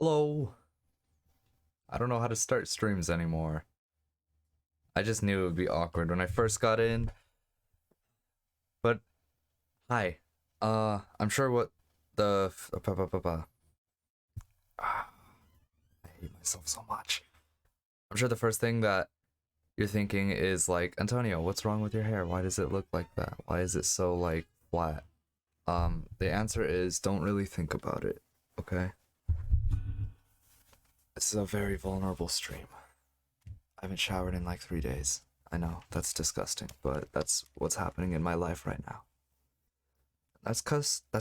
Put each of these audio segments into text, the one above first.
Hello. I don't know how to start streams anymore. I just knew it would be awkward when I first got in. But hi. I'm sure what the I hate myself so much. I'm sure the first thing that you're thinking is like, Antonio, what's wrong with your hair? Why does it look like that? Why is it so like flat? The answer is don't really think about it, okay? This is a very vulnerable stream. I haven't showered in like 3 days. I know, that's disgusting, but that's what's happening in my life right now. That's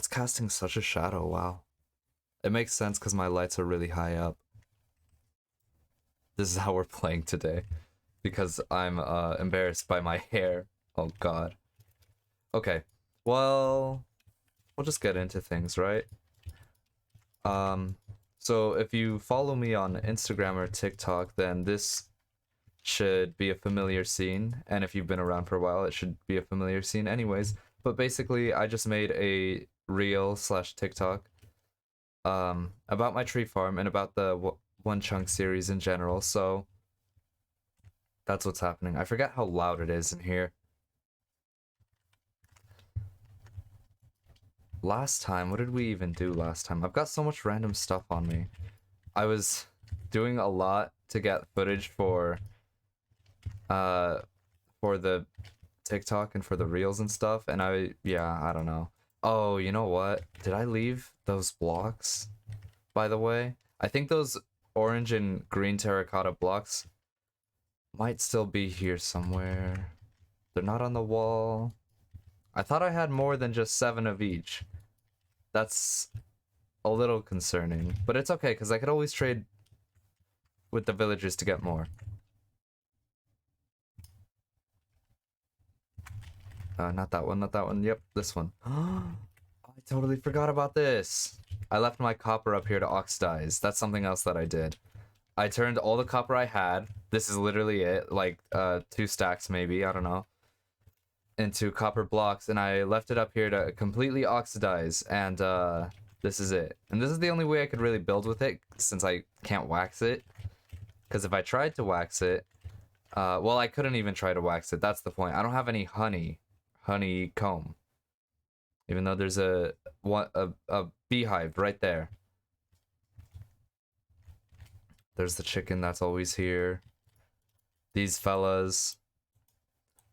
casting such a shadow, wow. It makes sense because my lights are really high up. This is how we're playing today. Because I'm embarrassed by my hair. Oh god. Okay, well, we'll just get into things, right? So if you follow me on Instagram or TikTok, then this should be a familiar scene, and if you've been around for a while, it should be a familiar scene anyways. But basically, I just made a reel slash TikTok about my tree farm and about the One Chunk series in general, so that's what's happening. I forget how loud it is in here. Last time, what did we even do last time? I've got so much random stuff on me. I was doing a lot to get footage for the TikTok and for the reels and stuff, and I don't know. Oh, you know what? Did I leave those blocks? By the way, I think those orange and green terracotta blocks might still be here somewhere. They're not on the wall. I thought I had more than just 7 of each. That's a little concerning, but it's okay because I could always trade with the villagers to get more. Not that one, not that one. Yep, this one. I totally forgot about this. I left my copper up here to oxidize. That's something else that I did. I turned all the copper I had, this is literally it, like 2 stacks maybe, I don't know, into copper blocks, and I left it up here to completely oxidize, and this is it. And this is the only way I could really build with it, since I can't wax it. Because if I tried to wax it, well, I couldn't even try to wax it, that's the point. I don't have any honeycomb. Even though there's a beehive right there. There's the chicken that's always here. These fellas.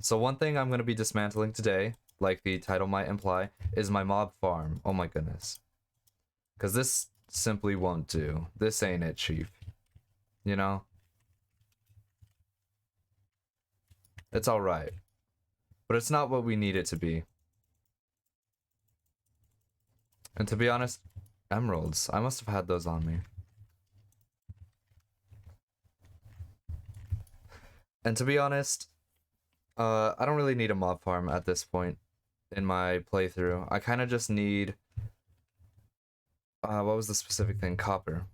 So one thing I'm going to be dismantling today, like the title might imply, is my mob farm. Oh my goodness. Because this simply won't do. This ain't it, chief. You know? It's alright. But it's not what we need it to be. And to be honest, emeralds. I must have had those on me. And to be honest, I don't really need a mob farm at this point in my playthrough. I kind of just need... what was the specific thing? Copper.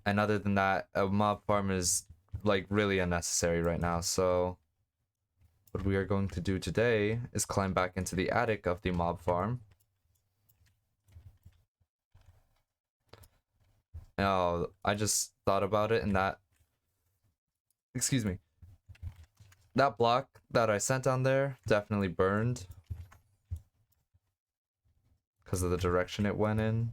And other than that, a mob farm is, like, really unnecessary right now, so... What we are going to do today is climb back into the attic of the mob farm. Oh, I just thought about it, and that... Excuse me. That block that I sent on there definitely burned. Because of the direction it went in.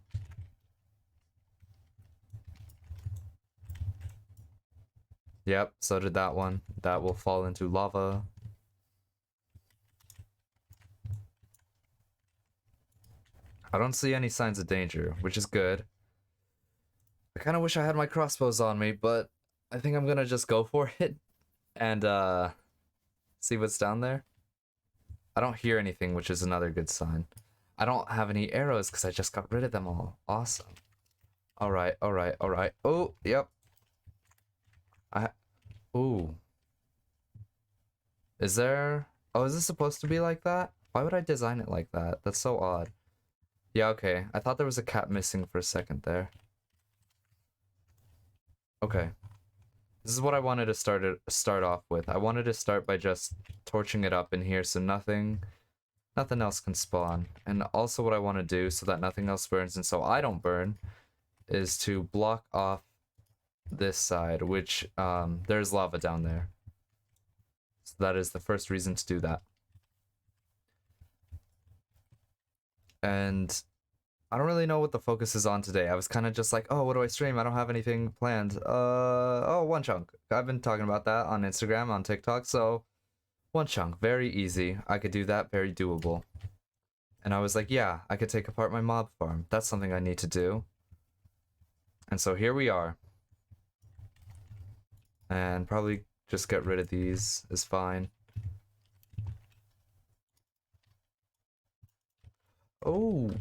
Yep, so did that one. That will fall into lava. I don't see any signs of danger, which is good. I kind of wish I had my crossbows on me, but I think I'm gonna just go for it and see what's down there. I don't hear anything, which is another good sign. I don't have any arrows because I just got rid of them all. Awesome. Alright, alright, alright. Oh, yep. Ooh. Is there... Oh, is this supposed to be like that? Why would I design it like that? That's so odd. Yeah, okay. I thought there was a cat missing for a second there. Okay. This is what I wanted to start off with. I wanted to start by just torching it up in here so nothing else can spawn. And also what I want to do so that nothing else burns and so I don't burn is to block off this side, which there's lava down there. So that is the first reason to do that. And I don't really know what the focus is on today. I was kind of just like, oh, what do I stream? I don't have anything planned. Oh, one chunk. I've been talking about that on Instagram, on TikTok, so one chunk, very easy. I could do that, very doable. And I was like, yeah, I could take apart my mob farm. That's something I need to do. And so here we are. And probably just get rid of these is fine. Oh,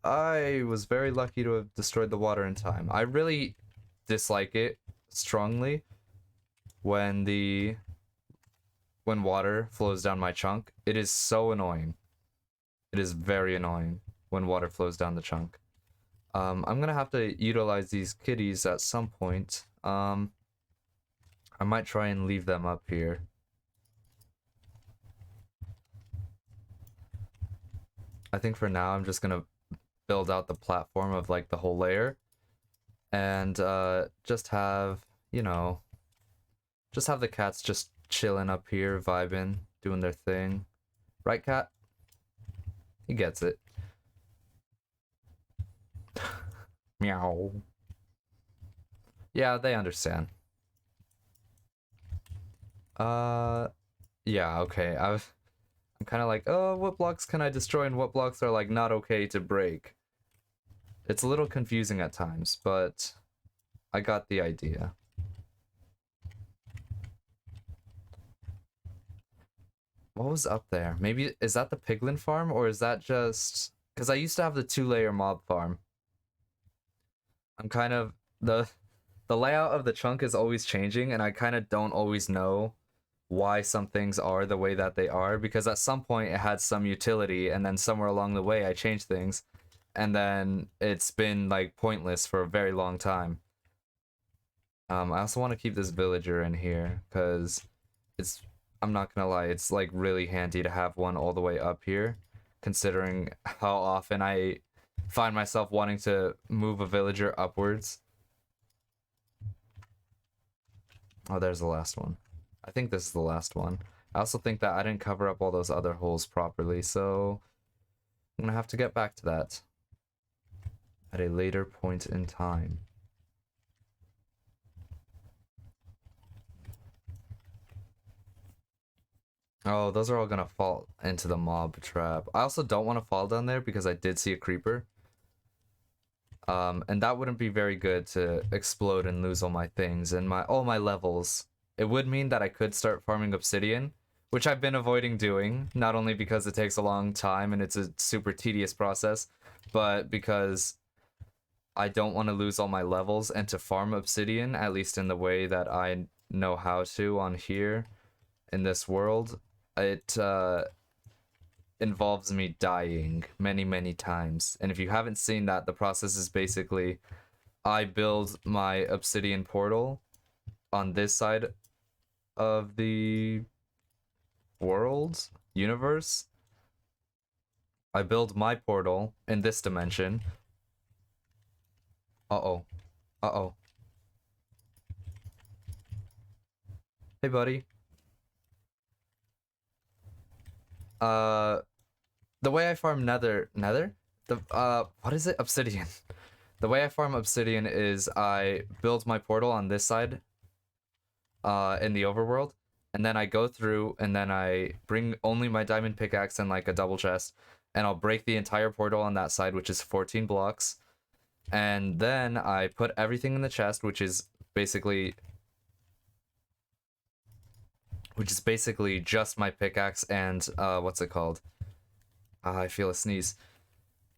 I was very lucky to have destroyed the water in time. I really dislike it strongly when water flows down my chunk. It is so annoying. It is very annoying when water flows down the chunk. I'm gonna have to utilize these kitties at some point. I might try and leave them up here. I think for now I'm just gonna build out the platform of like the whole layer and just have, you know, just have the cats just chilling up here, vibing, doing their thing. Right, cat? He gets it. Meow. Yeah, they understand. Yeah, okay. I'm kind of like, oh, what blocks can I destroy and what blocks are like not okay to break? It's a little confusing at times, but I got the idea. What was up there? Maybe, is that the piglin farm or is that just... Because I used to have the 2-layer mob farm. I'm kind of... The layout of the chunk is always changing and I kind of don't always know why some things are the way that they are, because at some point it had some utility and then somewhere along the way I changed things and then it's been like pointless for a very long time. I also want to keep this villager in here because it's, I'm not gonna lie, it's like really handy to have one all the way up here, considering how often I find myself wanting to move a villager upwards. Oh, there's the last one. I think this is the last one. I also think that I didn't cover up all those other holes properly, so I'm gonna have to get back to that at a later point in time. Oh, those are all gonna fall into the mob trap. I also don't want to fall down there because I did see a creeper. And that wouldn't be very good to explode and lose all my things and all my levels. It would mean that I could start farming obsidian, which I've been avoiding doing, not only because it takes a long time and it's a super tedious process, but because I don't want to lose all my levels and to farm obsidian, at least in the way that I know how to on here in this world. It involves me dying many, many times. And if you haven't seen that, the process is basically I build my obsidian portal on this side of the world, universe. I build my portal in this dimension. Uh-oh. Uh-oh. Hey, buddy. The way I farm nether? What is it? Obsidian. The way I farm obsidian is I build my portal on this side, in the overworld, and then I go through and then I bring only my diamond pickaxe and like a double chest, and I'll break the entire portal on that side, which is 14 blocks, and then I put everything in the chest, which is basically just my pickaxe and what's it called? I feel a sneeze.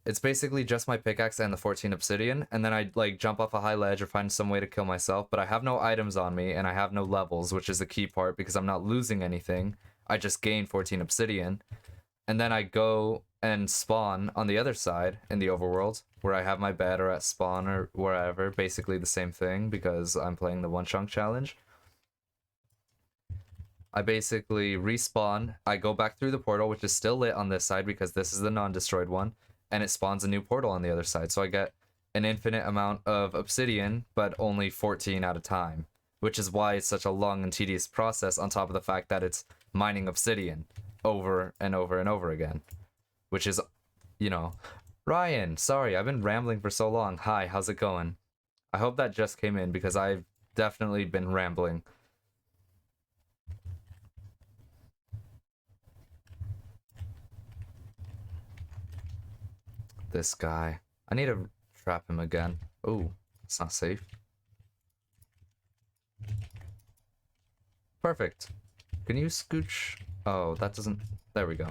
It's basically just my pickaxe and the 14 obsidian, and then I like jump off a high ledge or find some way to kill myself, but I have no items on me and I have no levels, which is the key part because I'm not losing anything. I just gain 14 obsidian. And then I go and spawn on the other side in the overworld where I have my bed or at spawn or wherever, basically the same thing because I'm playing the one chunk challenge. I basically respawn. I go back through the portal, which is still lit on this side because this is the non-destroyed one, and it spawns a new portal on the other side. So I get an infinite amount of obsidian, but only 14 at a time, which is why it's such a long and tedious process on top of the fact that it's mining obsidian over and over and over again, which is, you know, Ryan, sorry, I've been rambling for so long. Hi, how's it going? I hope that just came in because I've definitely been rambling. This guy. I need to trap him again. Oh, it's not safe. Perfect. Can you scooch? Oh, that doesn't... There we go.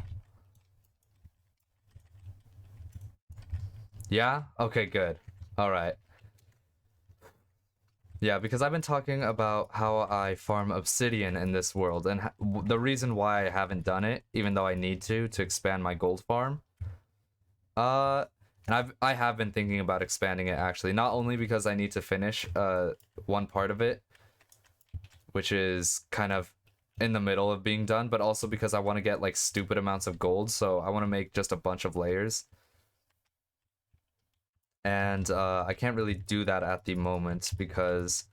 Yeah? Okay, good. Alright. Yeah, because I've been talking about how I farm obsidian in this world, and the reason why I haven't done it, even though I need to expand my gold farm. And I have been thinking about expanding it actually, not only because I need to finish one part of it, which is kind of in the middle of being done, but also because I want to get like stupid amounts of gold, so I want to make just a bunch of layers. And I can't really do that at the moment because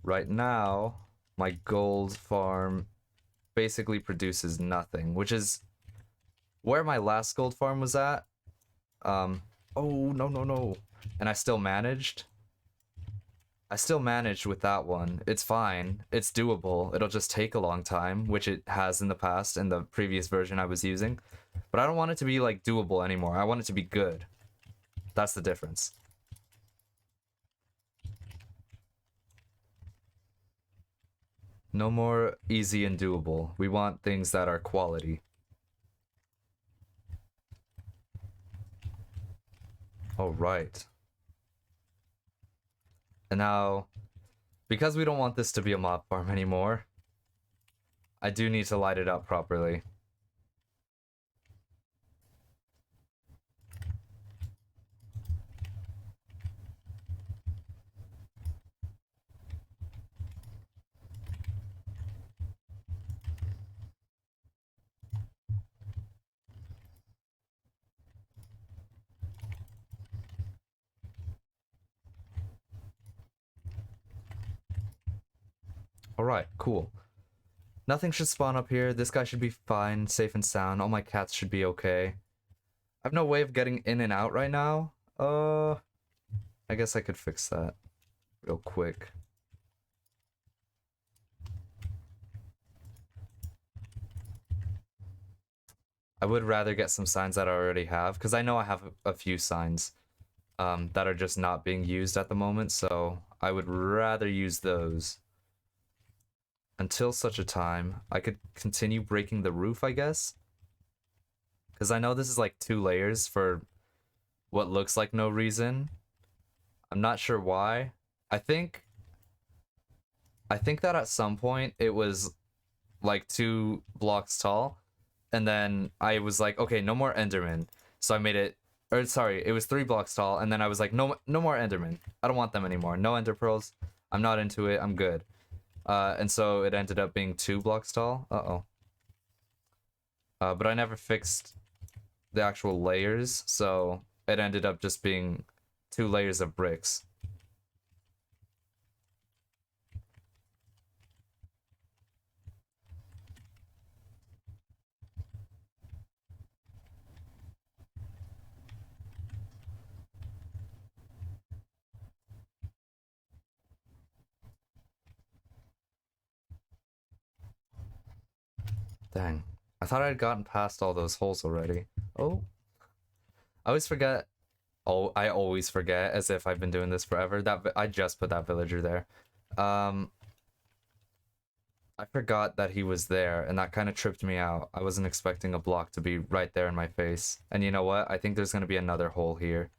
right now my gold farm basically produces nothing, which is where my last gold farm was at. Oh, no. And I still managed. With that one. It's fine. It's doable. It'll just take a long time, which it has in the past in the previous version I was using. But I don't want it to be like doable anymore. I want it to be good. That's the difference. No more easy and doable. We want things that are quality. All right. And now, because we don't want this to be a mob farm anymore, I do need to light it up properly. Alright, cool. Nothing should spawn up here. This guy should be fine, safe and sound. All my cats should be okay. I have no way of getting in and out right now. I guess I could fix that real quick. I would rather get some signs that I already have, because I know I have a few signs that are just not being used at the moment, so I would rather use those. Until such a time, I could continue breaking the roof, I guess. Because I know this is like 2 layers for what looks like no reason. I'm not sure why. I think that at some point it was like 2 blocks tall, and then I was like, okay, no more Enderman. So I made it, or sorry, it was 3 blocks tall, and then I was like, no more Enderman. I don't want them anymore. No Ender Pearls. I'm not into it. I'm good. And so it ended up being 2 blocks tall. But I never fixed the actual layers, so it ended up just being 2 layers of bricks. Dang. I thought I'd gotten past all those holes already. Oh. I always forget. Oh, I always forget, as if I've been doing this forever. I just put that villager there. I forgot that he was there, and that kind of tripped me out. I wasn't expecting a block to be right there in my face. And you know what? I think there's going to be another hole here.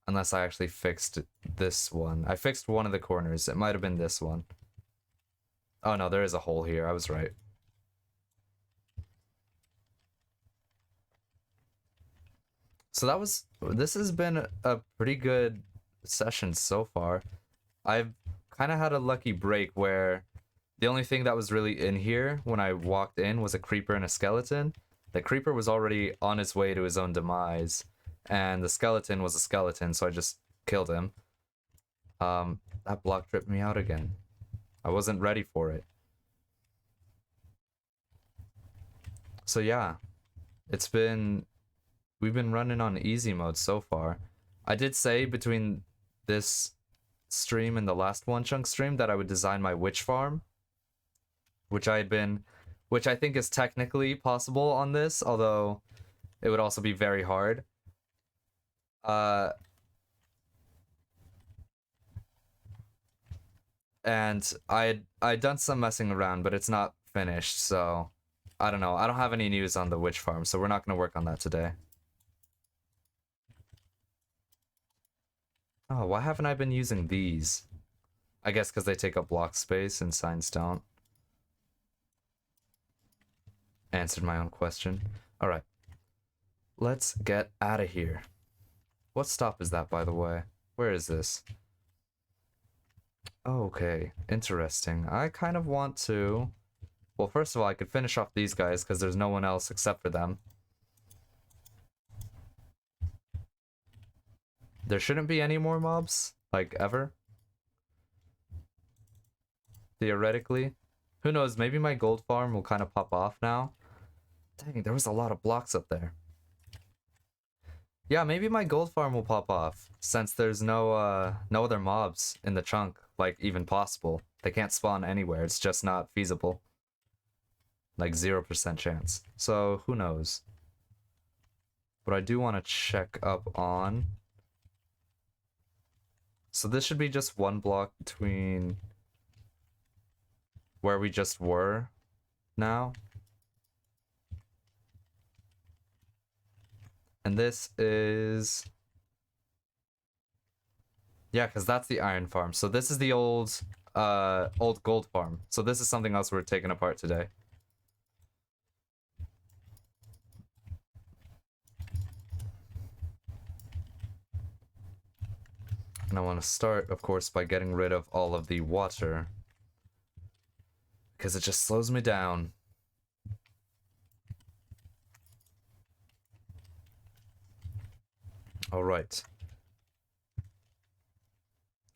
Unless I actually fixed this one. I fixed one of the corners. It might have been this one. Oh no, there is a hole here. I was right. So this has been a pretty good session so far. I've kind of had a lucky break where the only thing that was really in here when I walked in was a creeper and a skeleton. The creeper was already on his way to his own demise, and the skeleton was a skeleton, so I just killed him. That block tripped me out again. I wasn't ready for it. So yeah, we've been running on easy mode so far. I did say between this stream and the last one chunk stream that I would design my witch farm, which I think is technically possible on this, although it would also be very hard. And I'd done some messing around, but it's not finished, so I don't know. I don't have any news on the witch farm, so we're not gonna work on that today. Oh, why haven't I been using these? I guess because they take up block space and signs don't. Answered my own question. Alright. Let's get out of here. What stop is that, by the way? Where is this? Okay, interesting. I kind of want to... Well, first of all, I could finish off these guys because there's no one else except for them. There shouldn't be any more mobs, like, ever. Theoretically. Who knows, maybe my gold farm will kind of pop off now. Dang, there was a lot of blocks up there. Yeah, maybe my gold farm will pop off, since there's no other mobs in the chunk, like, even possible. They can't spawn anywhere, it's just not feasible. Like, 0% chance. So, who knows? But I do want to check up on... So this should be just one block between where we just were now. And this is... Yeah, because that's the iron farm. So this is the old gold farm. So this is something else we're taking apart today. And I want to start, of course, by getting rid of all of the water. Because it just slows me down. Alright.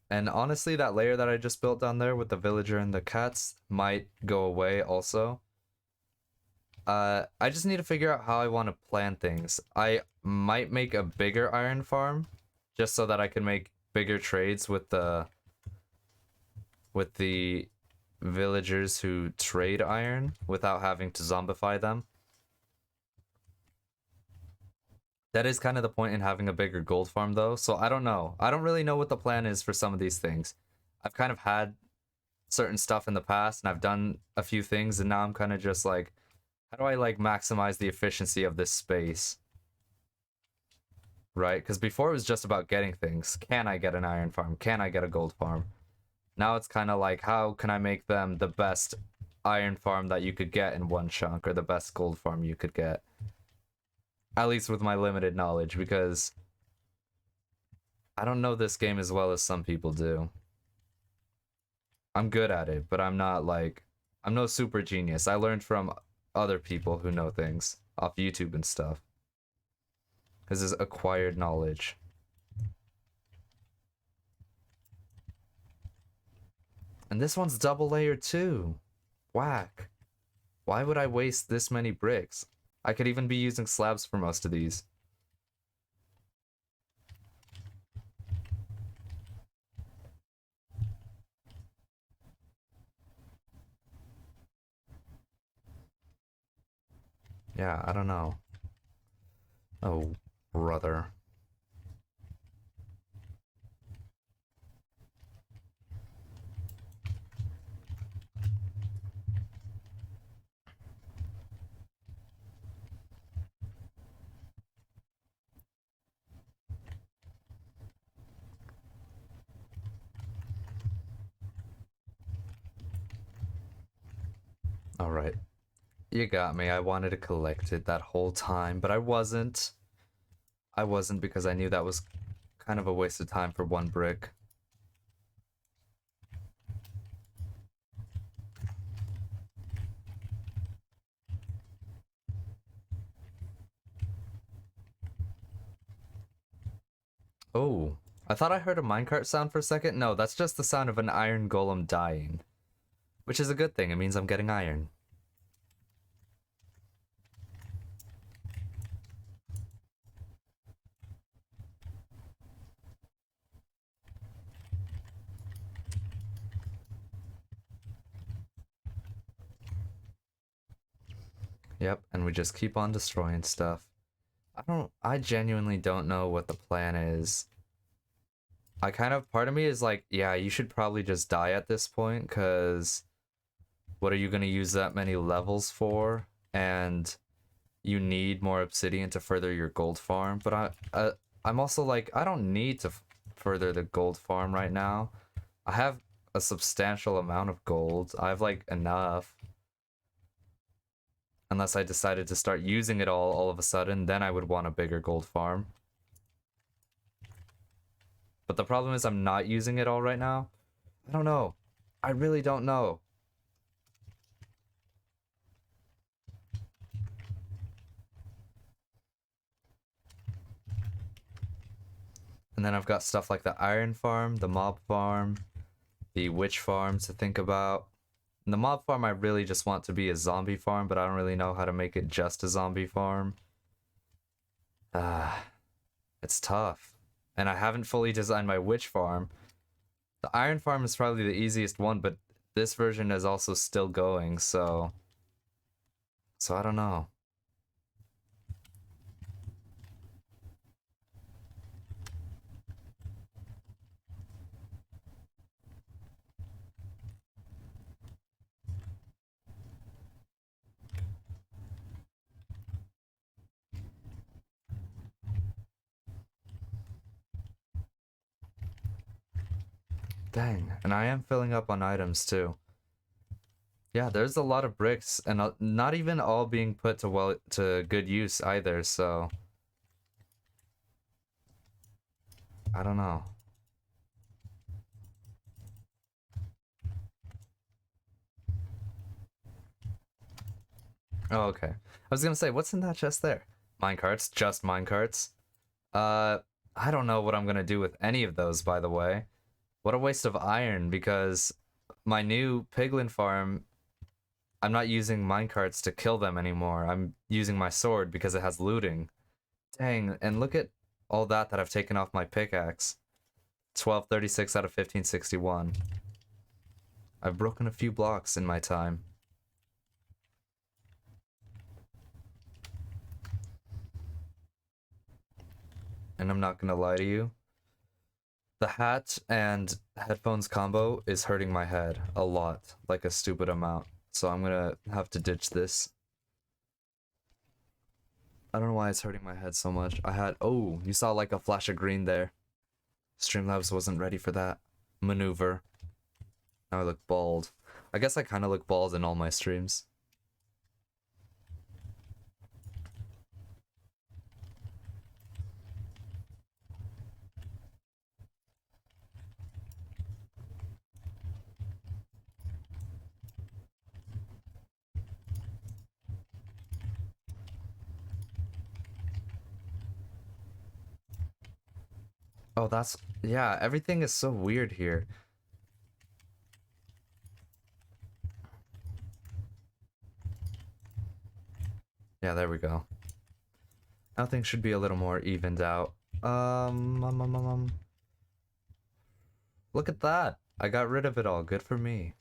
And honestly, that layer that I just built down there with the villager and the cats might go away also. I just need to figure out how I want to plan things. I might make a bigger iron farm, just so that I can make bigger trades with the villagers who trade iron without having to zombify them. That is kind of the point in having a bigger gold farm though, so I don't know. I don't really know what the plan is for some of these things. I've kind of had certain stuff in the past and I've done a few things and now I'm kind of just like, how do I like maximize the efficiency of this space? Right? Because before it was just about getting things. Can I get an iron farm? Can I get a gold farm? Now it's kind of like, how can I make them the best iron farm that you could get in one chunk or the best gold farm you could get? At least with my limited knowledge, because I don't know this game as well as some people do. I'm good at it, but I'm not like... I'm no super genius. I learned from other people who know things off YouTube and stuff. This is acquired knowledge. And this one's double layer too. Whack. Why would I waste this many bricks? I could even be using slabs for most of these. Yeah, I don't know. Oh, brother. Alright. You got me. I wanted to collect it that whole time, but I wasn't. I wasn't because I knew that was kind of a waste of time for one brick. Oh, I thought I heard a minecart sound for a second. No, that's just the sound of an iron golem dying. Which is a good thing, it means I'm getting iron. Yep, and we just keep on destroying stuff. I genuinely don't know what the plan is. Part of me is like, yeah, you should probably just die at this point, because what are you going to use that many levels for? And you need more obsidian to further your gold farm. But I'm also like, I don't need to further the gold farm right now. I have a substantial amount of gold. I have like enough. Unless I decided to start using it all of a sudden, then I would want a bigger gold farm. But the problem is I'm not using it all right now. I don't know. I really don't know. And then I've got stuff like the iron farm, the mob farm, the witch farm to think about. And the mob farm I really just want to be a zombie farm, but I don't really know how to make it just a zombie farm. It's tough. And I haven't fully designed my witch farm. The iron farm is probably the easiest one, but this version is also still going, so I don't know. Dang, and I am filling up on items too. Yeah, there's a lot of bricks, and not even all being put to good use either, so I don't know. Oh, okay. I was gonna say, what's in that chest there? Minecarts, just minecarts. Uh, I don't know what I'm gonna do with any of those, by the way. What a waste of iron, because my new piglin farm, I'm not using minecarts to kill them anymore. I'm using my sword because it has looting. Dang, and look at all that I've taken off my pickaxe. 1236 out of 1561. I've broken a few blocks in my time. And I'm not gonna lie to you, the hat and headphones combo is hurting my head a lot, like a stupid amount. So I'm gonna have to ditch this. I don't know why it's hurting my head so much. Oh, you saw like a flash of green there. Streamlabs wasn't ready for that maneuver. Now I look bald. I guess I kind of look bald in all my streams. Oh, yeah, everything is so weird here. Yeah, there we go. Now things should be a little more evened out. Look at that. I got rid of it all. Good for me.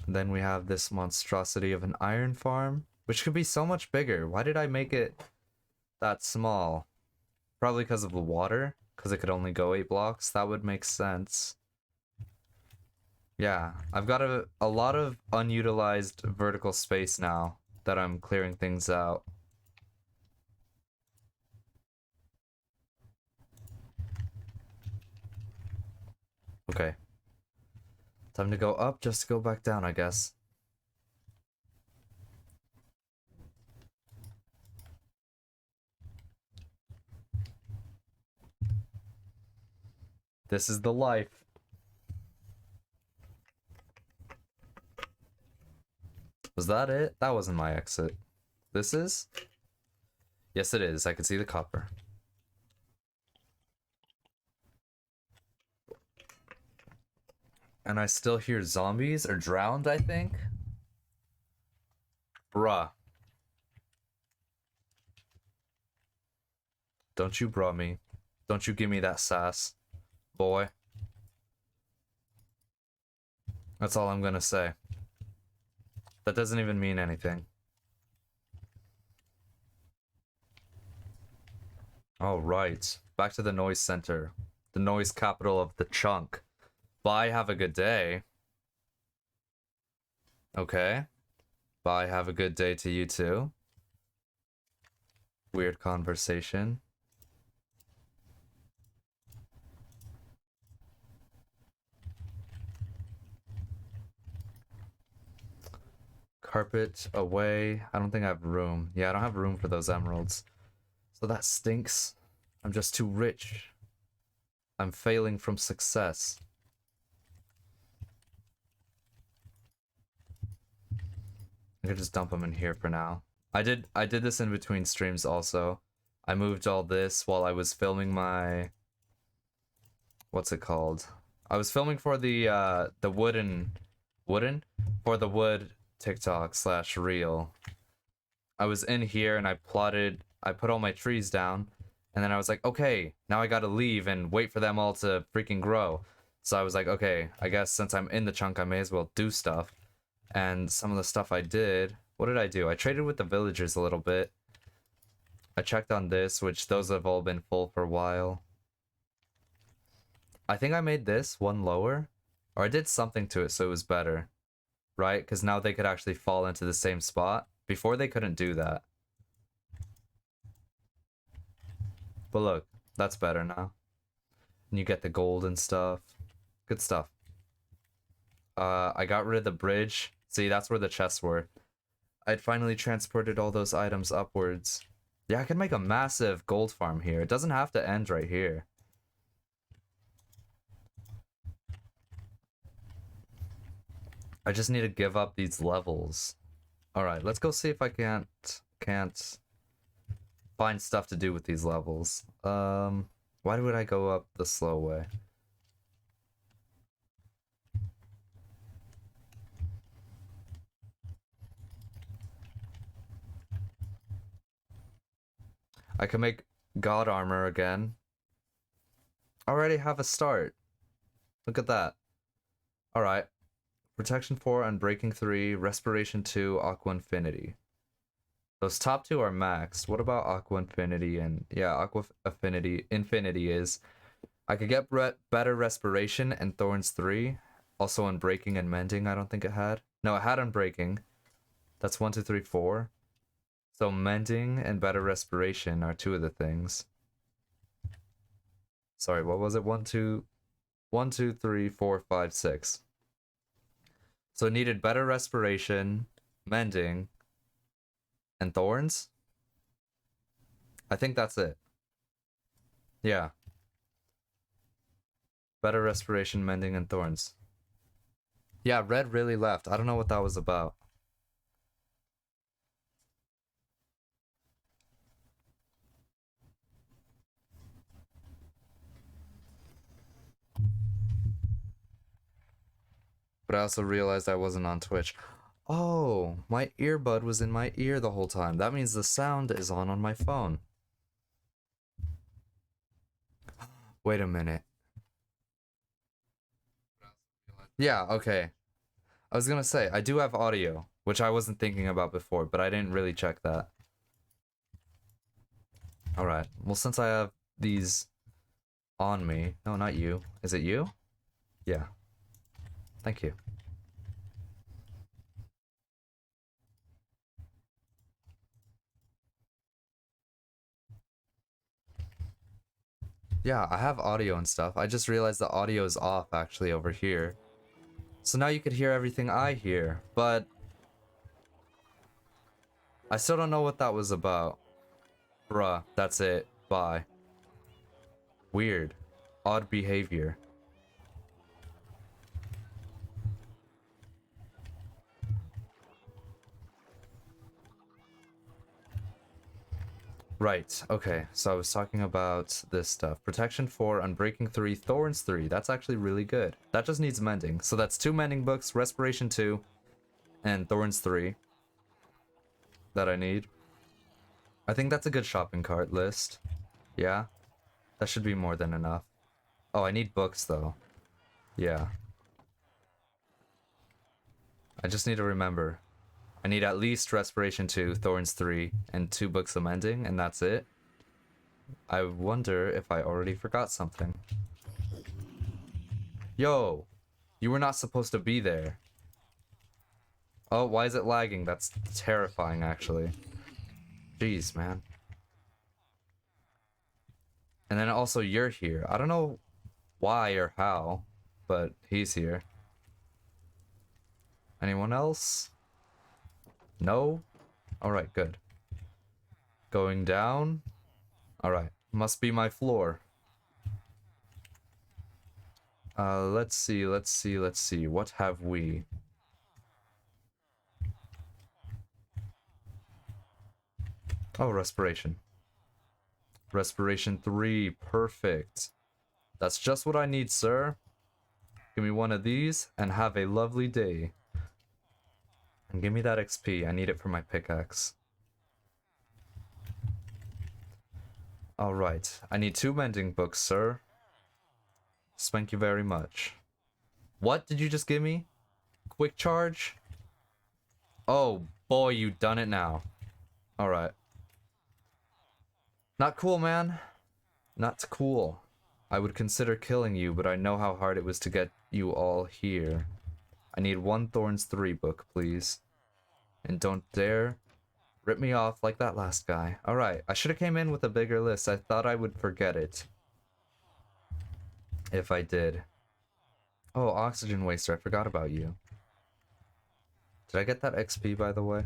Then we have this monstrosity of an iron farm, which could be so much bigger. Why did I make it that small? Probably because of the water, because it could only go 8 blocks. That would make sense. Yeah, I've got a lot of unutilized vertical space now that I'm clearing things out. Okay. Time to go up just to go back down, I guess. This is the life. Was that it? That wasn't my exit. This is? Yes, it is. I can see the copper. And I still hear zombies or drowned, I think. Bruh. Don't you bruh me. Don't you give me that sass, boy. That's all I'm gonna say. That doesn't even mean anything. All right, back to the noise center, the noise capital of the chunk. Bye, have a good day. Okay. Bye, have a good day to you too. Weird conversation. Carpet away. I don't think I have room. Yeah, I don't have room for those emeralds. So that stinks. I'm just too rich. I'm failing from success. I could just dump them in here for now. I did this in between streams also. I moved all this while I was filming my, what's it called? I was filming for the wooden for the wood TikTok slash reel. I was in here and I put all my trees down, and then I was like, okay, now I gotta leave and wait for them all to freaking grow. So I was like, okay, I guess since I'm in the chunk, I may as well do stuff. And some of the stuff I did, what did I do? I traded with the villagers a little bit. I checked on this, which those have all been full for a while. I think I made this one lower, or I did something to it so it was better, right? Because now they could actually fall into the same spot. Before they couldn't do that. But look, that's better now. And you get the gold and stuff. Good stuff. I got rid of the bridge. See, that's where the chests were. I'd finally transported all those items upwards. Yeah, I can make a massive gold farm here. It doesn't have to end right here. I just need to give up these levels. Alright, let's go see if I can't find stuff to do with these levels. Why would I go up the slow way? I can make god armor again. Already have a start. Look at that. Alright. Protection 4, Unbreaking 3, Respiration 2, Aqua Infinity. Those top two are maxed. What about Aqua Infinity and... yeah, Aqua Affinity... Infinity is... I could get better Respiration and Thorns 3. Also Unbreaking and Mending, I don't think it had. No, it had Unbreaking. That's 1, 2, 3, 4. So Mending and better Respiration are two of the things. Sorry, what was it? 1, 2, 3, 4, 5, 6. So it needed better Respiration, Mending, and Thorns? I think that's it. Yeah. Better Respiration, Mending, and Thorns. Yeah, red really left. I don't know what that was about. But I also realized I wasn't on Twitch. Oh, my earbud was in my ear the whole time. That means the sound is on my phone. Wait a minute. Yeah, okay. I was gonna say, I do have audio, which I wasn't thinking about before, but I didn't really check that. Alright, well, since I have these on me... no, not you. Is it you? Yeah. Thank you. Yeah, I have audio and stuff. I just realized the audio is off, actually, over here. So now you could hear everything I hear, but... I still don't know what that was about. Bruh, that's it. Bye. Weird. Odd behavior. Right, okay. So I was talking about this stuff. Protection 4, Unbreaking 3, Thorns 3. That's actually really good. That just needs mending. So that's 2 mending books, Respiration 2, and Thorns 3 that I need. I think that's a good shopping cart list. Yeah, that should be more than enough. Oh, I need books though. Yeah. I just need to remember. I need at least Respiration 2, Thorns 3, and 2 books of mending, and that's it. I wonder if I already forgot something. Yo, you were not supposed to be there. Oh, why is it lagging? That's terrifying, actually. Jeez, man. And then also you're here. I don't know why or how, but he's here. Anyone else? No? Alright, good. Going down? Alright, must be my floor. Let's see. What have we? Oh, respiration. Respiration 3, perfect. That's just what I need, sir. Give me one of these, and have a lovely day. And give me that XP, I need it for my pickaxe. Alright, I need 2 mending books, sir. Thank you very much. What did you just give me? Quick charge? Oh, boy, you done it now. Alright. Not cool, man. Not cool. I would consider killing you, but I know how hard it was to get you all here. I need 1 Thorns 3 book, please. And don't dare rip me off like that last guy. Alright, I should have came in with a bigger list. I thought I would forget it. If I did. Oh, oxygen waster, I forgot about you. Did I get that XP, by the way?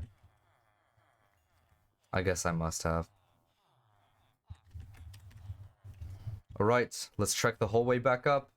I guess I must have. Alright, let's trek the whole way back up.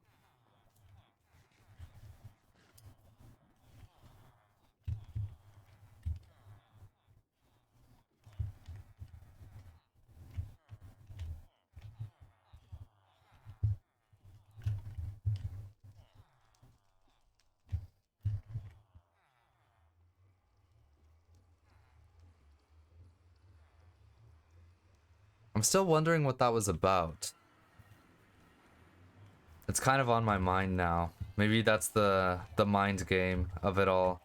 I'm still wondering what that was about. It's kind of on my mind now. Maybe that's the mind game of it all.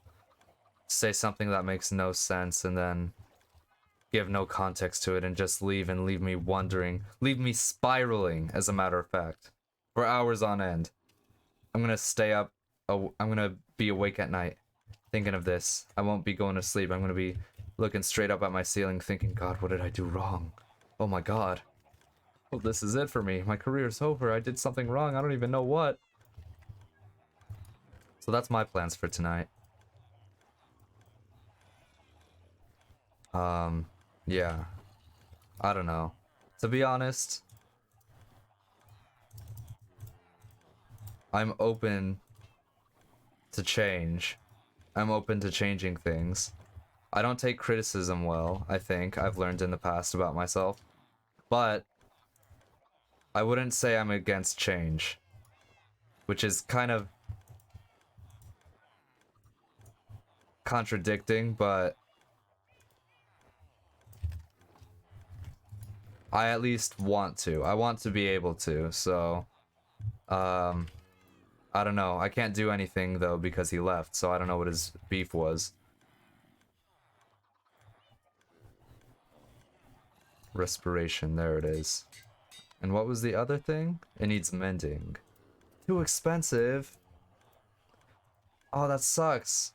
Say something that makes no sense and then give no context to it and just leave and leave me wondering. Leave me spiraling, as a matter of fact. For hours on end. I'm gonna stay up. Oh, I'm gonna be awake at night thinking of this. I won't be going to sleep. I'm gonna be looking straight up at my ceiling thinking, God, what did I do wrong? Oh my God. Well, this is it for me. My career's over. I did something wrong. I don't even know what. So that's my plans for tonight. Yeah. I don't know. To be honest, I'm open to change. I'm open to changing things. I don't take criticism well, I think. I've learned in the past about myself. But I wouldn't say I'm against change. Which is kind of contradicting, but I at least want to. I want to be able to, so I don't know. I can't do anything though because he left, so I don't know what his beef was. Respiration, there it is. And what was the other thing? It needs mending. Too expensive. Oh, that sucks.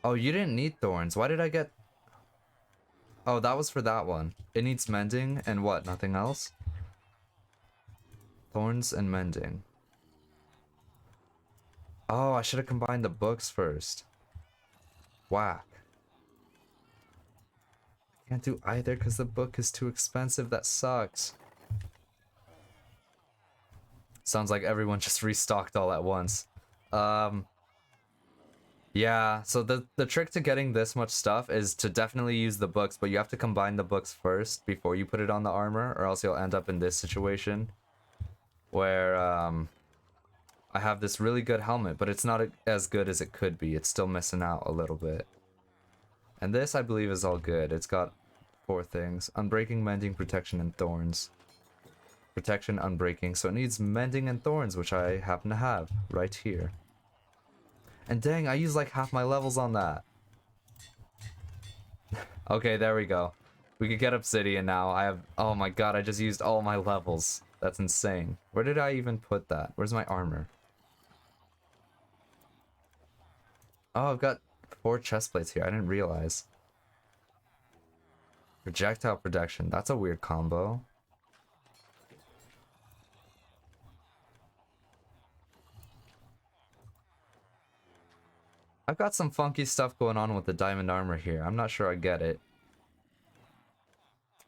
Oh, you didn't need thorns. Why did I get... Oh, that was for that one. It needs mending and what? Nothing else? Thorns and mending. Oh, I should have combined the books first. Whack. Can't do either because the book is too expensive. That sucks. Sounds like everyone just restocked all at once. Yeah, so the trick to getting this much stuff is to definitely use the books, but you have to combine the books first before you put it on the armor, or else you'll end up in this situation where I have this really good helmet, but it's not as good as it could be. It's still missing out a little bit. And this, I believe, is all good. It's got 4 things: unbreaking, mending, protection, and thorns. Protection, unbreaking, so it needs mending and thorns, which I happen to have right here. And dang, I used like half my levels on that. Okay, there we go. We could get obsidian now. I have... Oh my god, I just used all my levels. That's insane. Where did I even put that? Where's my armor? Oh, I've got 4 chest plates here. I didn't realize. Projectile protection. That's a weird combo. I've got some funky stuff going on with the diamond armor here. I'm not sure I get it.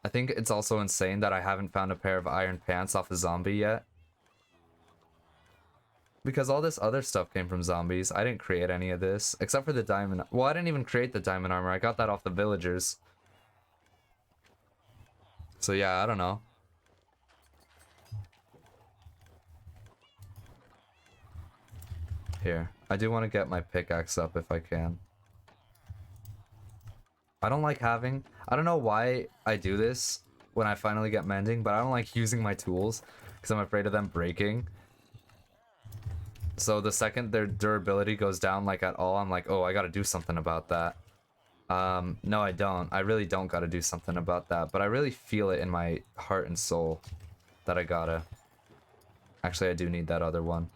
I think it's also insane that I haven't found a pair of iron pants off a zombie yet. Because all this other stuff came from zombies. I didn't create any of this, except for the diamond. Well, I didn't even create the diamond armor. I got that off the villagers. So yeah, I don't know. Here, I do want to get my pickaxe up if I can. I don't like having... I don't know why I do this when I finally get mending, but I don't like using my tools because I'm afraid of them breaking. So the second their durability goes down like at all, I'm like, oh, I gotta do something about that. No, I don't. I really don't gotta do something about that, but I really feel it in my heart and soul that I gotta. Actually, I do need that other one.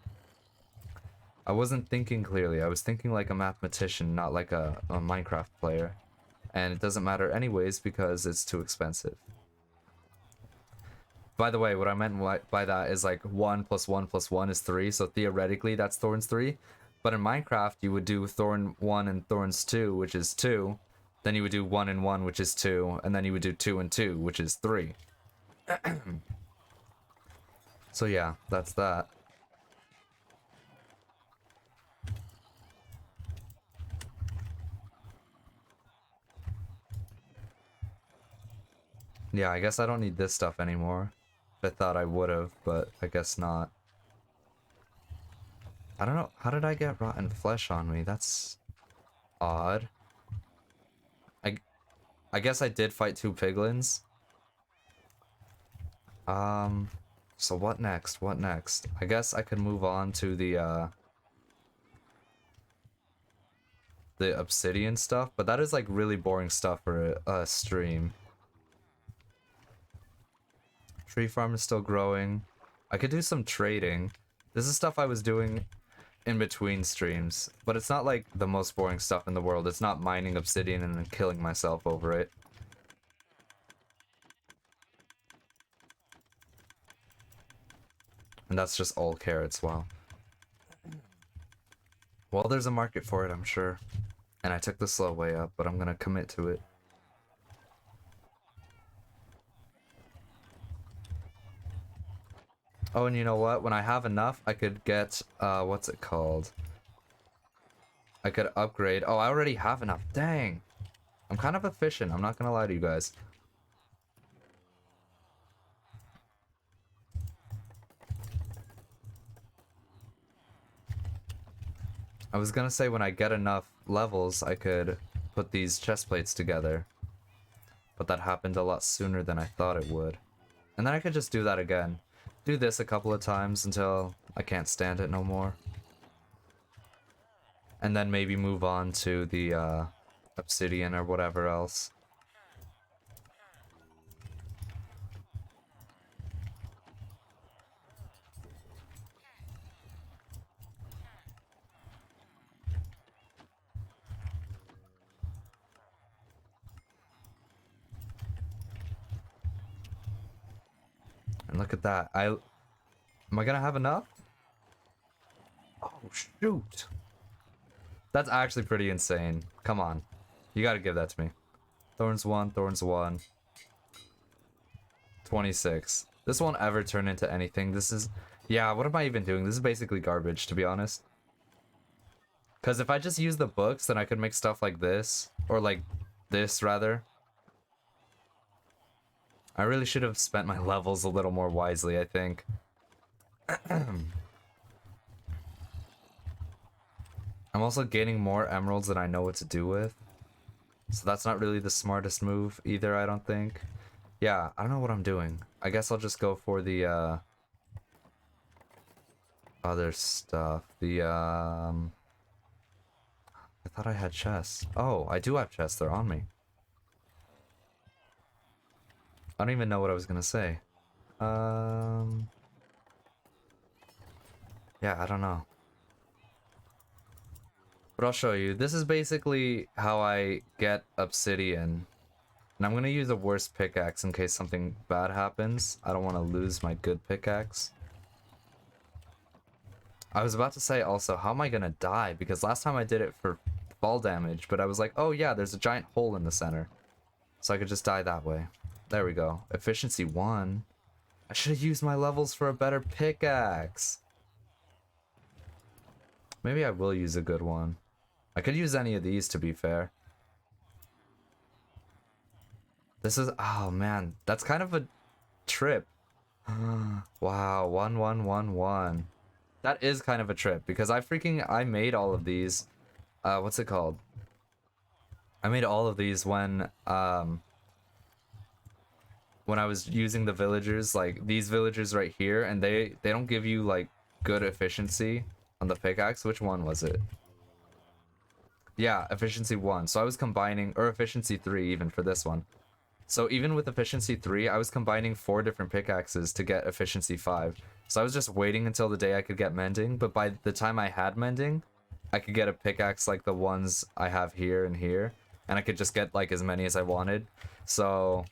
I wasn't thinking clearly. I was thinking like a mathematician, not like a Minecraft player. And it doesn't matter anyways because it's too expensive. By the way, what I meant by that is like 1 plus 1 plus 1 is 3, so theoretically that's Thorns 3. But in Minecraft, you would do Thorn 1 and Thorns 2, which is 2. Then you would do 1 and 1, which is 2. And then you would do 2 and 2, which is 3. So yeah, that's that. Yeah, I guess I don't need this stuff anymore. I thought I would have, but I guess not. I don't know. How did I get rotten flesh on me? That's odd. I guess I did fight 2 piglins. So what next? What next? I guess I could move on to the obsidian stuff, but that is like really boring stuff for a stream. Tree farm is still growing. I could do some trading. This is stuff I was doing in between streams, but it's not like the most boring stuff in the world. It's not mining obsidian and then killing myself over it. And that's just all carrots, wow. Well, there's a market for it, I'm sure. And I took the slow way up, but I'm gonna commit to it. Oh, and you know what? When I have enough, I could get, what's it called? I could upgrade. Oh, I already have enough. Dang. I'm kind of efficient. I'm not gonna lie to you guys. I was gonna say when I get enough levels, I could put these chest plates together. But that happened a lot sooner than I thought it would. And then I could just do that again. Do this a couple of times until I can't stand it no more. And then maybe move on to the obsidian or whatever else. And look at that. Am I gonna have enough? Oh, shoot. That's actually pretty insane. Come on. You gotta give that to me. Thorns 1, Thorns 1. 26. This won't ever turn into anything. This is... Yeah, what am I even doing? This is basically garbage, to be honest. Because if I just use the books, then I could make stuff like this. Or like this, rather. I really should have spent my levels a little more wisely, I think. I'm also gaining more emeralds than I know what to do with. So that's not really the smartest move either, I don't think. Yeah, I don't know what I'm doing. I guess I'll just go for the, other stuff. I thought I had chests. Oh, I do have chests. They're on me. I don't even know what I was gonna say. Yeah, I don't know. But I'll show you. This is basically how I get obsidian. And I'm gonna use a worse pickaxe in case something bad happens. I don't want to lose my good pickaxe. I was about to say also, how am I gonna die? Because last time I did it for fall damage, but I was like, oh yeah, there's a giant hole in the center. So I could just die that way. There we go. Efficiency 1. I should have used my levels for a better pickaxe. Maybe I will use a good one. I could use any of these, to be fair. This is... Oh, man. That's kind of a trip. Wow. 1111. That is kind of a trip, because I made all of these. What's it called? I made all of these when I was using the villagers, like these villagers right here, and they don't give you like good efficiency on the pickaxe. Which one was it? Yeah, efficiency 1. So I was combining, or efficiency 3 even for this one. So even with efficiency 3, I was combining 4 different pickaxes to get efficiency 5. So I was just waiting until the day I could get mending, but by the time I had mending, I could get a pickaxe like the ones I have here and here, and I could just get like as many as I wanted. So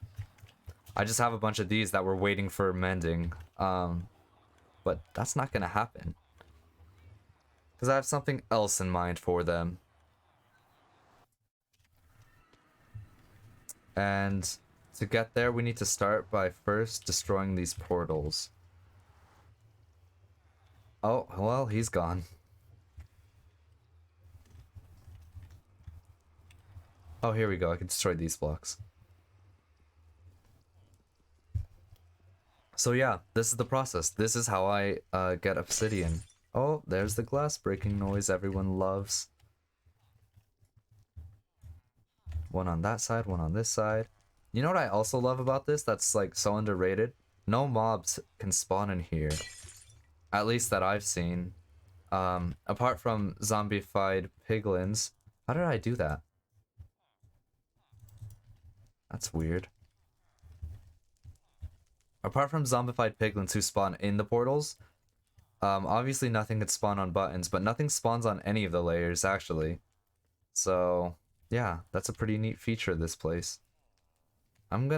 I just have a bunch of these that were waiting for mending, but that's not gonna happen because I have something else in mind for them. And to get there, we need to start by first destroying these portals. Oh, well, he's gone. Oh, here we go. I can destroy these blocks. So yeah, this is the process. This is how I get obsidian. Oh, there's the glass breaking noise everyone loves. One on that side, one on this side. You know what I also love about this that's like so underrated? No mobs can spawn in here. At least that I've seen. Apart from zombified piglins. How did I do that? That's weird. Apart from zombified piglins who spawn in the portals, obviously nothing can spawn on buttons, but nothing spawns on any of the layers, actually. So, yeah, that's a pretty neat feature of this place. I don't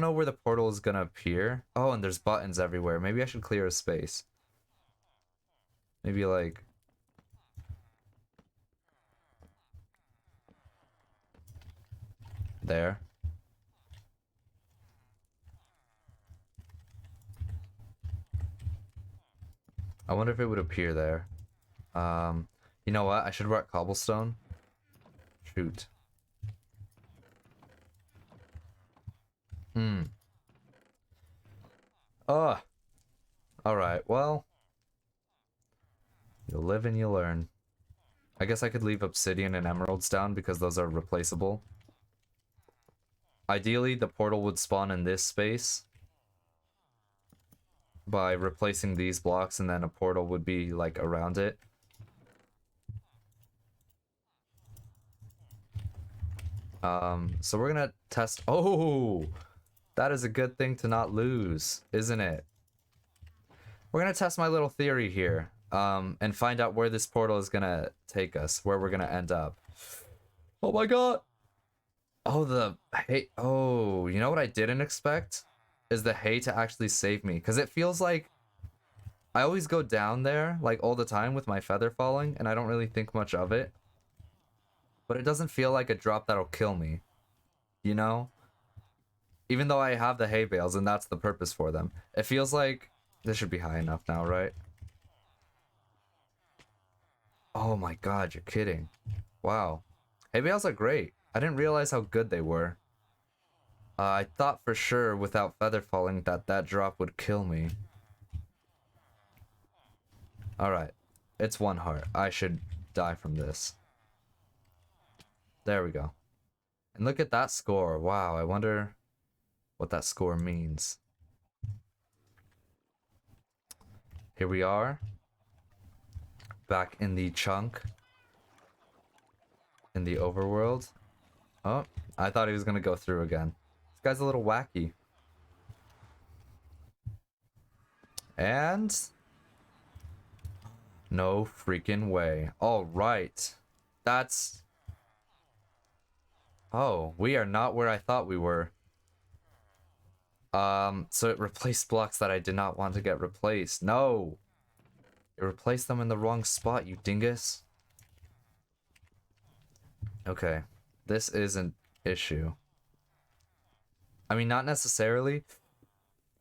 know where the portal is gonna appear. Oh, and there's buttons everywhere. Maybe I should clear a space. Maybe like... there. I wonder if it would appear there. You know what? I should work cobblestone. Shoot. Ugh. Alright, well. You live and you learn. I guess I could leave obsidian and emeralds down because those are replaceable. Ideally, the portal would spawn in this space by replacing these blocks, and then a portal would be like around it. So we're gonna test. Oh, that is a good thing to not lose, isn't it? We're gonna test my little theory here, and find out where this portal is gonna take us, where we're gonna end up. Oh my god! Oh, the hay. Oh, you know what I didn't expect? Is the hay to actually save me. Because it feels like I always go down there, like, all the time with my feather falling, and I don't really think much of it. But it doesn't feel like a drop that'll kill me. You know? Even though I have the hay bales, and that's the purpose for them. It feels like... This should be high enough now, right? Oh my god, you're kidding. Wow. Hay bales are great. I didn't realize how good they were. I thought for sure without feather falling that drop would kill me. Alright. It's 1 heart. I should die from this. There we go. And look at that score. Wow, I wonder what that score means. Here we are. Back in the chunk. In the overworld. Oh, I thought he was gonna go through again. This guy's a little wacky. And... no freaking way. Alright. That's... oh, we are not where I thought we were. So it replaced blocks that I did not want to get replaced. No! It replaced them in the wrong spot, you dingus. Okay. This is an issue. I mean, not necessarily.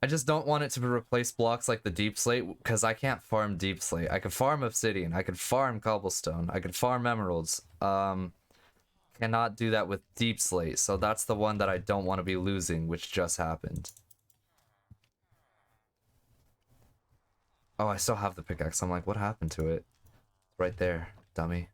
I just don't want it to replace blocks like the deep slate, because I can't farm deep slate. I can farm obsidian, I can farm cobblestone, I can farm emeralds. Cannot do that with deep slate, so that's the one that I don't want to be losing, which just happened. Oh, I still have the pickaxe. I'm like, what happened to it? Right there, dummy.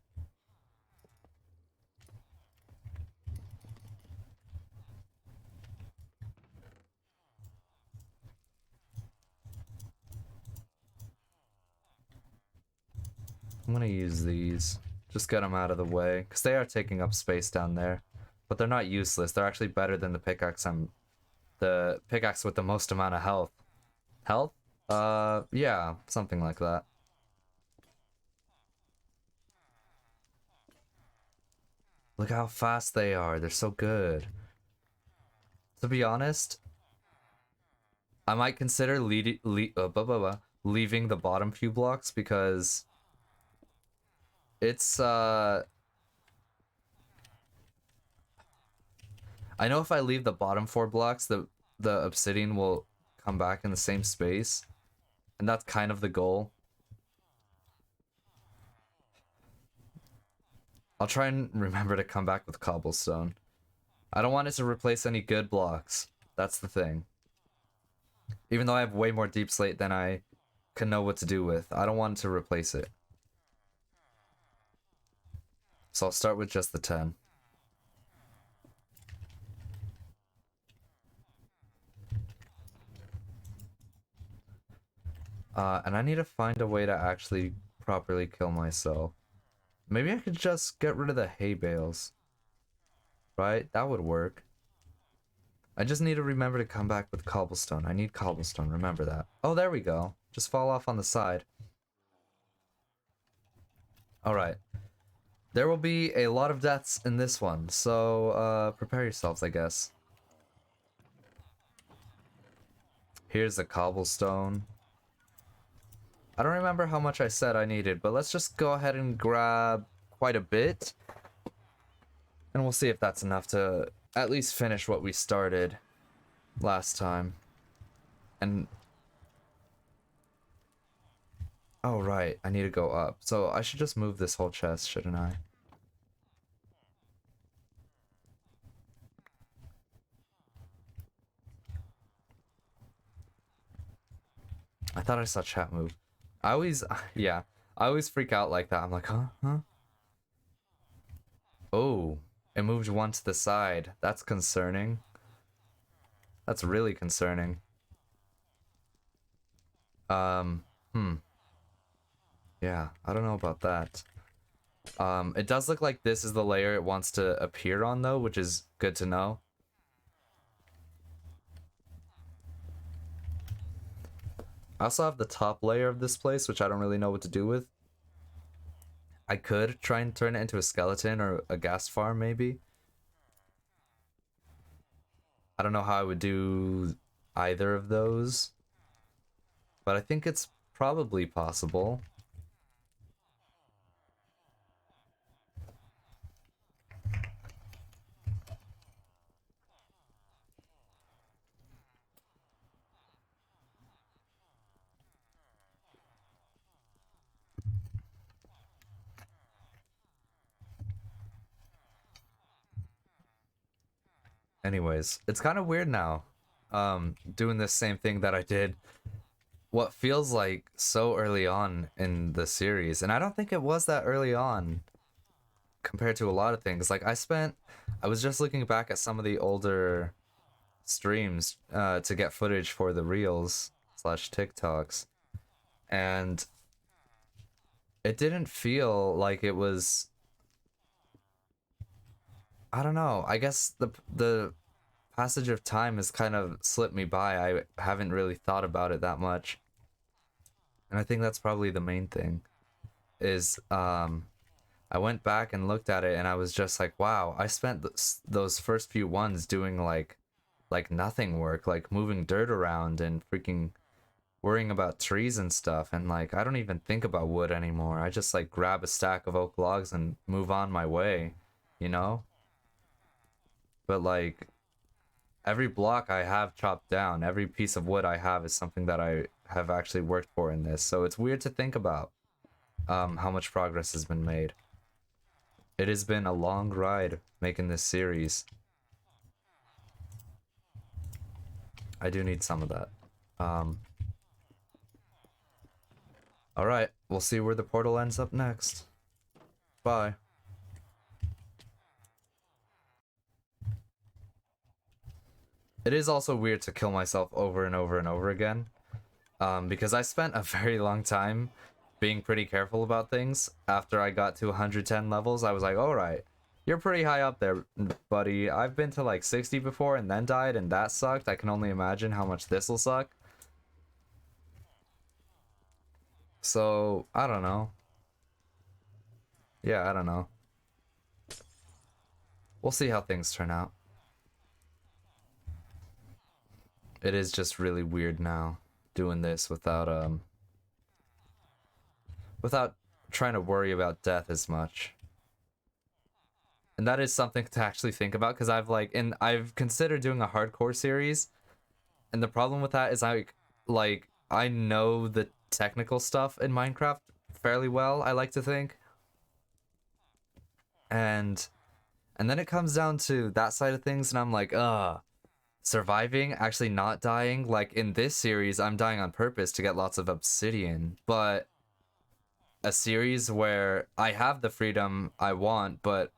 I'm gonna use these. Just get them out of the way, because they are taking up space down there. But they're not useless. They're actually better than the pickaxe the pickaxe with the most amount of health. Health? Yeah, something like that. Look how fast they are. They're so good. To be honest, I might consider leaving the bottom few blocks because it's I know if I leave the bottom 4 blocks, the obsidian will come back in the same space, and that's kind of the goal. I'll try and remember to come back with cobblestone. I don't want it to replace any good blocks. That's the thing. Even though I have way more deep slate than I can know what to do with, I don't want it to replace it. So I'll start with just the 10. And I need to find a way to actually properly kill myself. Maybe I could just get rid of the hay bales. Right? That would work. I just need to remember to come back with cobblestone. I need cobblestone, remember that. Oh, there we go. Just fall off on the side. Alright. There will be a lot of deaths in this one, so prepare yourselves, I guess. Here's the cobblestone. I don't remember how much I said I needed, but let's just go ahead and grab quite a bit. And we'll see if that's enough to at least finish what we started last time. And... oh, right. I need to go up. So I should just move this whole chest, shouldn't I? I thought I saw chat move. I always... yeah. I always freak out like that. I'm like, huh? Huh? Oh. It moved one to the side. That's concerning. That's really concerning. Yeah, I don't know about that. It does look like this is the layer it wants to appear on, though, which is good to know. I also have the top layer of this place, which I don't really know what to do with. I could try and turn it into a skeleton or a gas farm, maybe. I don't know how I would do either of those. But I think it's probably possible. Anyways, it's kind of weird now. Doing this same thing that I did what feels like so early on in the series, and I don't think it was that early on compared to a lot of things. Like I was just looking back at some of the older streams to get footage for the reels slash TikToks, and it didn't feel like it was. I don't know. I guess the passage of time has kind of slipped me by. I haven't really thought about it that much, and I think that's probably the main thing. Is I went back and looked at it, and I was just like, wow, I spent those first few ones doing like nothing work, like moving dirt around and freaking worrying about trees and stuff, and like I don't even think about wood anymore. I just like grab a stack of oak logs and move on my way, you know? But like every block I have chopped down, every piece of wood I have is something that I have actually worked for in this. So it's weird to think about how much progress has been made. It has been a long ride making this series. I do need some of that. Alright, we'll see where the portal ends up next. Bye. It is also weird to kill myself over and over and over again. Because I spent a very long time being pretty careful about things. After I got to 110 levels, I was like, alright, you're pretty high up there, buddy. I've been to like 60 before and then died, and that sucked. I can only imagine how much this'll suck. So, I don't know. Yeah, I don't know. We'll see how things turn out. It is just really weird now doing this without trying to worry about death as much. And that is something to actually think about, because I've considered doing a hardcore series, and the problem with that is I know the technical stuff in Minecraft fairly well, I like to think. And then it comes down to that side of things, and I'm like, surviving, actually not dying. Like in this series, I'm dying on purpose to get lots of obsidian, but a series where I have the freedom I want, but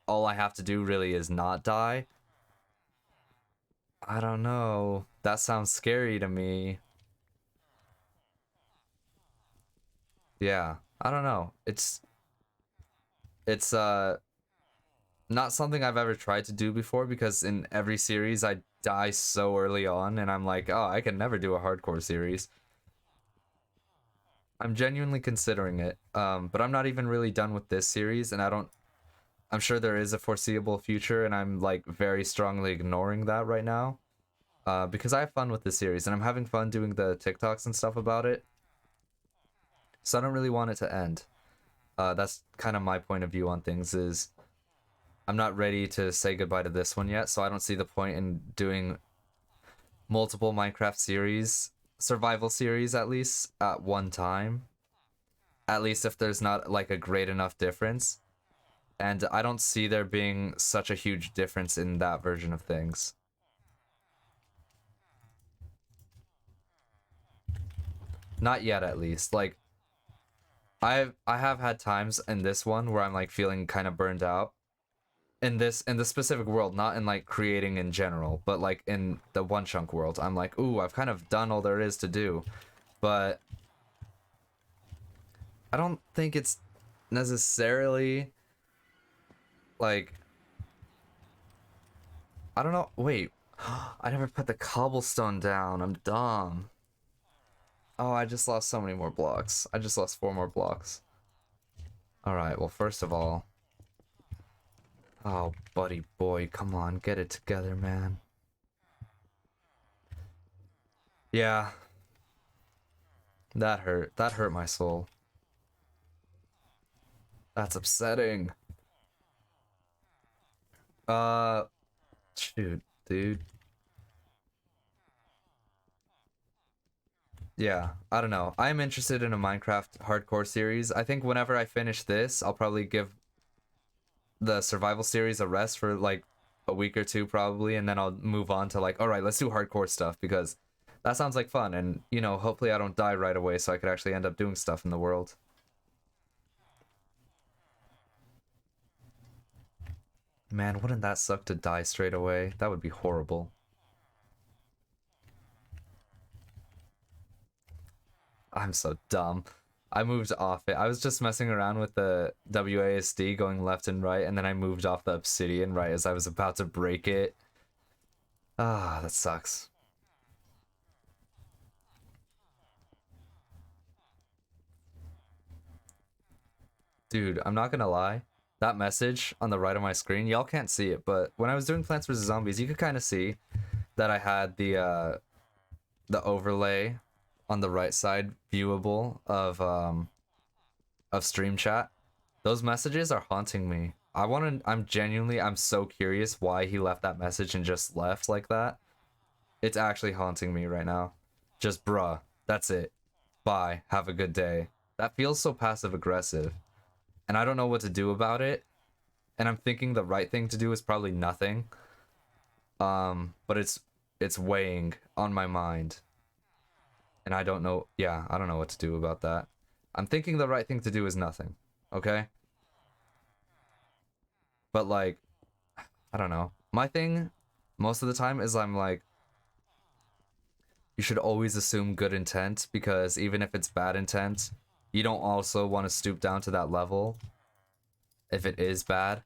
all I have to do really is not die. I don't know. That sounds scary to me. Yeah, I don't know. It's not something I've ever tried to do before, because in every series I die so early on, and I'm like, oh, I can never do a hardcore series. I'm genuinely considering it, but I'm not even really done with this series, and I'm sure there is a foreseeable future, and I'm like very strongly ignoring that right now, because I have fun with this series, and I'm having fun doing the TikToks and stuff about it, so I don't really want it to end. That's kind of my point of view on things, is I'm not ready to say goodbye to this one yet, so I don't see the point in doing multiple Minecraft series, survival series at least, at one time. At least if there's not like a great enough difference. And I don't see there being such a huge difference in that version of things. Not yet, at least. Like, I have had times in this one where I'm like feeling kind of burned out. In the specific world, not in like creating in general, but like in the one chunk world, I'm like, ooh, I've kind of done all there is to do. But I don't think it's necessarily like, I don't know. Wait, I never put the cobblestone down. I'm dumb. Oh, I just lost so many more blocks. I just lost 4 more blocks. Alright, well, first of all... Oh, buddy boy, come on, get it together, man. Yeah. That hurt. That hurt my soul. That's upsetting. Uh... Shoot, dude. Yeah, I don't know. I'm interested in a Minecraft hardcore series. I think whenever I finish this, I'll probably give the survival series a rest for like a week or two probably, and then I'll move on to like, all right, let's do hardcore stuff because that sounds like fun, and you know, hopefully I don't die right away so I could actually end up doing stuff in the world. Man, wouldn't that suck to die straight away? That would be horrible. I'm so dumb. I moved off it. I was just messing around with the WASD going left and right, and then I moved off the obsidian right as I was about to break it. Ah, that sucks. Dude, I'm not gonna lie. That message on the right of my screen, y'all can't see it, but when I was doing Plants vs. Zombies, you could kind of see that I had the overlay on the right side viewable of stream chat. Those messages are haunting me. I'm so curious why he left that message and just left like that. It's actually haunting me right now. Just bruh, that's it. Bye. Have a good day. That feels so passive aggressive. And I don't know what to do about it. And I'm thinking the right thing to do is probably nothing. But it's weighing on my mind. And I don't know, yeah, I don't know what to do about that. I'm thinking the right thing to do is nothing. Okay? But like, I don't know. My thing most of the time is I'm like, you should always assume good intent because even if it's bad intent, you don't also want to stoop down to that level if it is bad.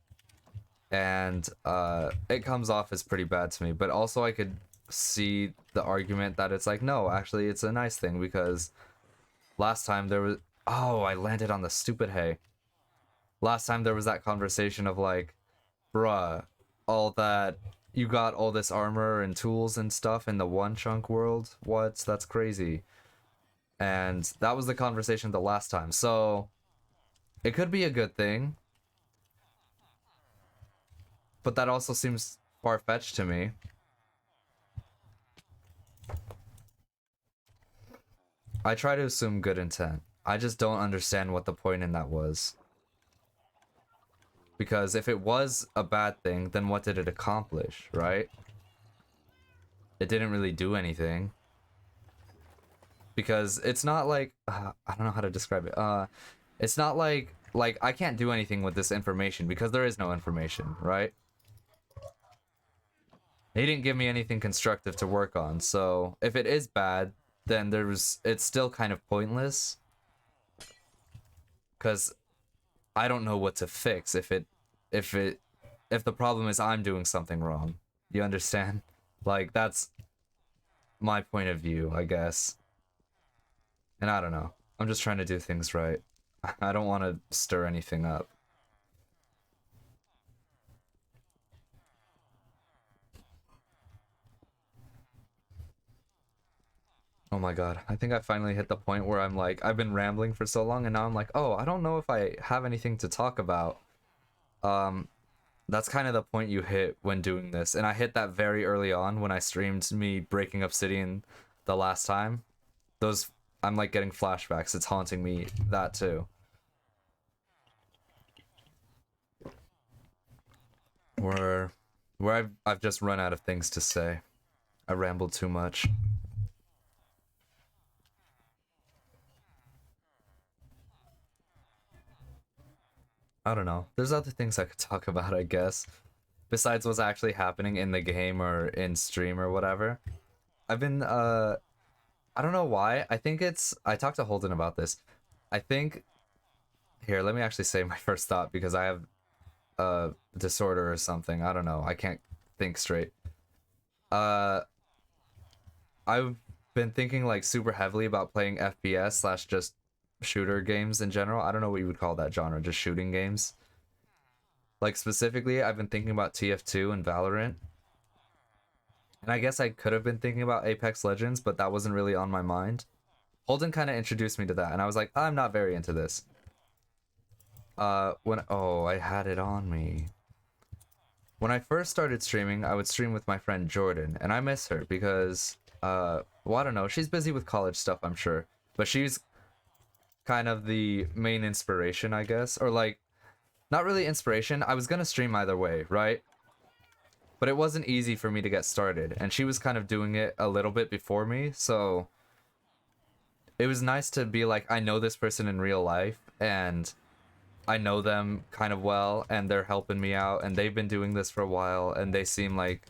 And it comes off as pretty bad to me. But also I could see the argument that it's like, no, actually it's a nice thing because last time there was, oh, I landed on the stupid hay. Last time there was that conversation of like, bruh, all that you got all this armor and tools and stuff in the one chunk world. What? That's crazy. And that was the conversation the last time. So it could be a good thing, but that also seems far-fetched to me. I try to assume good intent. I just don't understand what the point in that was. Because if it was a bad thing, then what did it accomplish, right? It didn't really do anything. Because it's not like I don't know how to describe it. It's not like I can't do anything with this information because there is no information, right? He didn't give me anything constructive to work on, so if it is bad, then it's still kind of pointless. Cause I don't know what to fix if the problem is I'm doing something wrong. You understand? Like that's my point of view, I guess. And I don't know. I'm just trying to do things right. I don't want to stir anything up. Oh my god. I think I finally hit the point where I'm like, I've been rambling for so long and now I'm like, oh, I don't know if I have anything to talk about. That's kind of the point you hit when doing this. And I hit that very early on when I streamed me breaking Obsidian the last time. Those, I'm like getting flashbacks. It's haunting me, that too. Where I've just run out of things to say. I rambled too much. I don't know. There's other things I could talk about, I guess. Besides what's actually happening in the game or in stream or whatever. I've been I don't know why. I talked to Holden about this. I think here, let me actually say my first thought because I have a disorder or something. I don't know. I can't think straight. Uh I've been thinking like super heavily about playing FPS slash just shooter games in general. I don't know what you would call that genre, just shooting games. Like specifically, I've been thinking about TF2 and Valorant. And I guess I could have been thinking about Apex Legends, but that wasn't really on my mind. Holden kind of introduced me to that, and I was like, I'm not very into this. Oh, I had it on me. When I first started streaming, I would stream with my friend Jordan, and I miss her because, well, I don't know, she's busy with college stuff, I'm sure. But she's kind of the main inspiration, I guess. Or like, not really inspiration, I was gonna stream either way, right? but it wasn't easy for me to get started, and she was kind of doing it a little bit before me, so it was nice to be like, I know this person in real life, and I know them kind of well, and they're helping me out, and they've been doing this for a while, and they seem like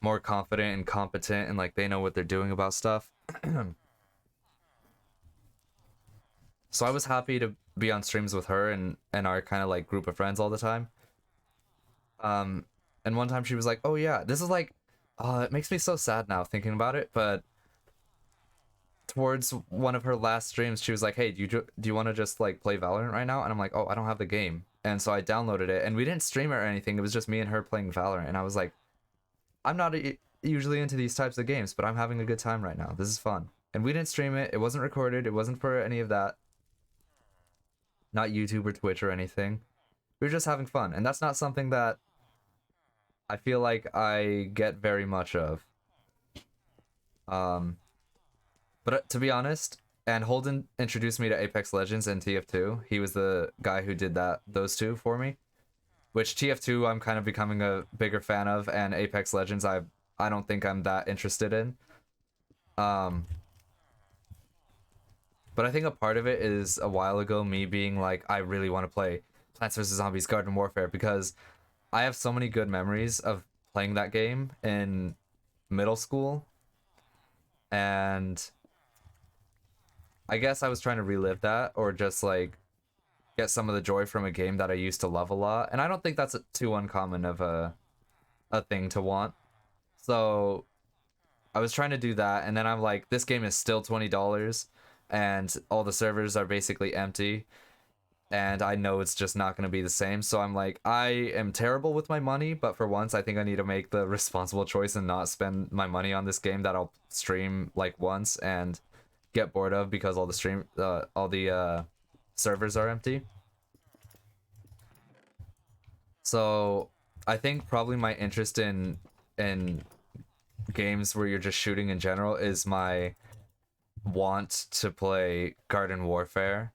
more confident and competent, and like they know what they're doing about stuff. So I was happy to be on streams with her and our kind of like group of friends all the time. Um, and one time she was like, "Oh yeah, this is like, it makes me so sad now thinking about it." But towards one of her last streams, she was like, "Hey, do you want to just like play Valorant right now?" And I'm like, "Oh, I don't have the game." And so I downloaded it, and we didn't stream it or anything. It was just me and her playing Valorant, and I was like, "I'm not usually into these types of games, but I'm having a good time right now. This is fun." And we didn't stream it. It wasn't recorded. It wasn't for any of that. Not YouTube or Twitch or anything. We were just having fun, and that's not something that I feel like I get very much of. Um, but to be honest, and Holden introduced me to Apex Legends and TF2. He was the guy who did those two for me. Which TF2 I'm kind of becoming a bigger fan of, and Apex Legends I don't think I'm that interested in. Um, but I think a part of it is a while ago me being like, I really want to play Plants vs Zombies Garden Warfare because I have so many good memories of playing that game in middle school, and I guess I was trying to relive that or just like get some of the joy from a game that I used to love a lot. And I don't think that's too uncommon of a thing to want. So I was trying to do that, and then I'm like, this game is still $20, and all the servers are basically empty, and I know it's just not going to be the same. So I'm like, I am terrible with my money, but for once, I think I need to make the responsible choice and not spend my money on this game that I'll stream like once and get bored of because all the servers are empty. So I think probably my interest in games where you're just shooting in general is my want to play Garden Warfare,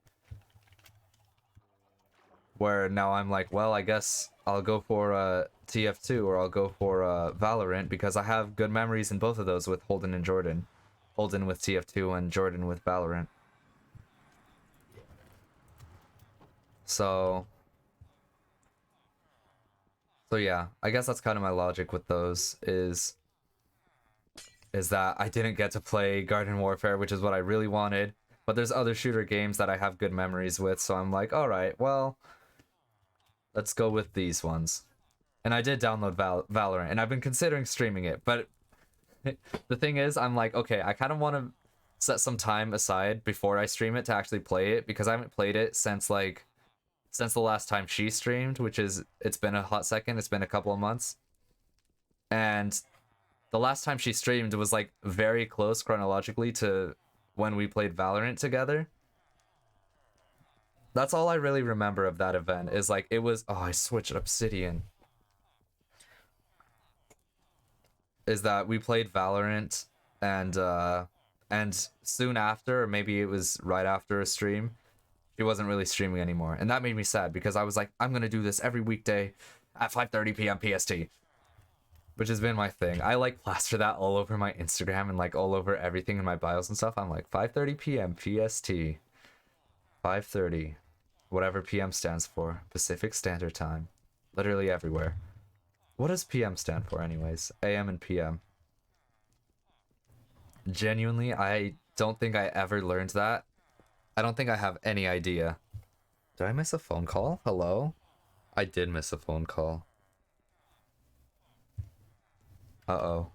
where now I'm like, well, I guess I'll go for TF2 or I'll go for Valorant because I have good memories in both of those with Holden and Jordan. Holden with TF2 and Jordan with Valorant. So yeah, I guess that's kind of my logic with those is that I didn't get to play Garden Warfare, which is what I really wanted. But there's other shooter games that I have good memories with, so I'm like, all right, well, let's go with these ones. And I did download Valorant, and I've been considering streaming it. But the thing is, I'm like, okay, I kind of want to set some time aside before I stream it to actually play it because I haven't played it since the last time she streamed, which is it's been a hot second. It's been a couple of months, and the last time she streamed was like very close chronologically to when we played Valorant together. That's all I really remember of that event is like it was, oh, I switched Obsidian. Is that we played Valorant and soon after, or maybe it was right after a stream, she wasn't really streaming anymore. And that made me sad because I was like, I'm gonna do this every weekday at 5:30 p.m. PST. Which has been my thing. I like plaster that all over my Instagram and like all over everything in my bios and stuff. I'm like 5:30 p.m. PST. 5:30. Whatever PM stands for. Pacific Standard Time. Literally everywhere. What does PM stand for anyways? AM and PM. Genuinely, I don't think I ever learned that. I don't think I have any idea. Did I miss a phone call? Hello? I did miss a phone call. Uh-oh.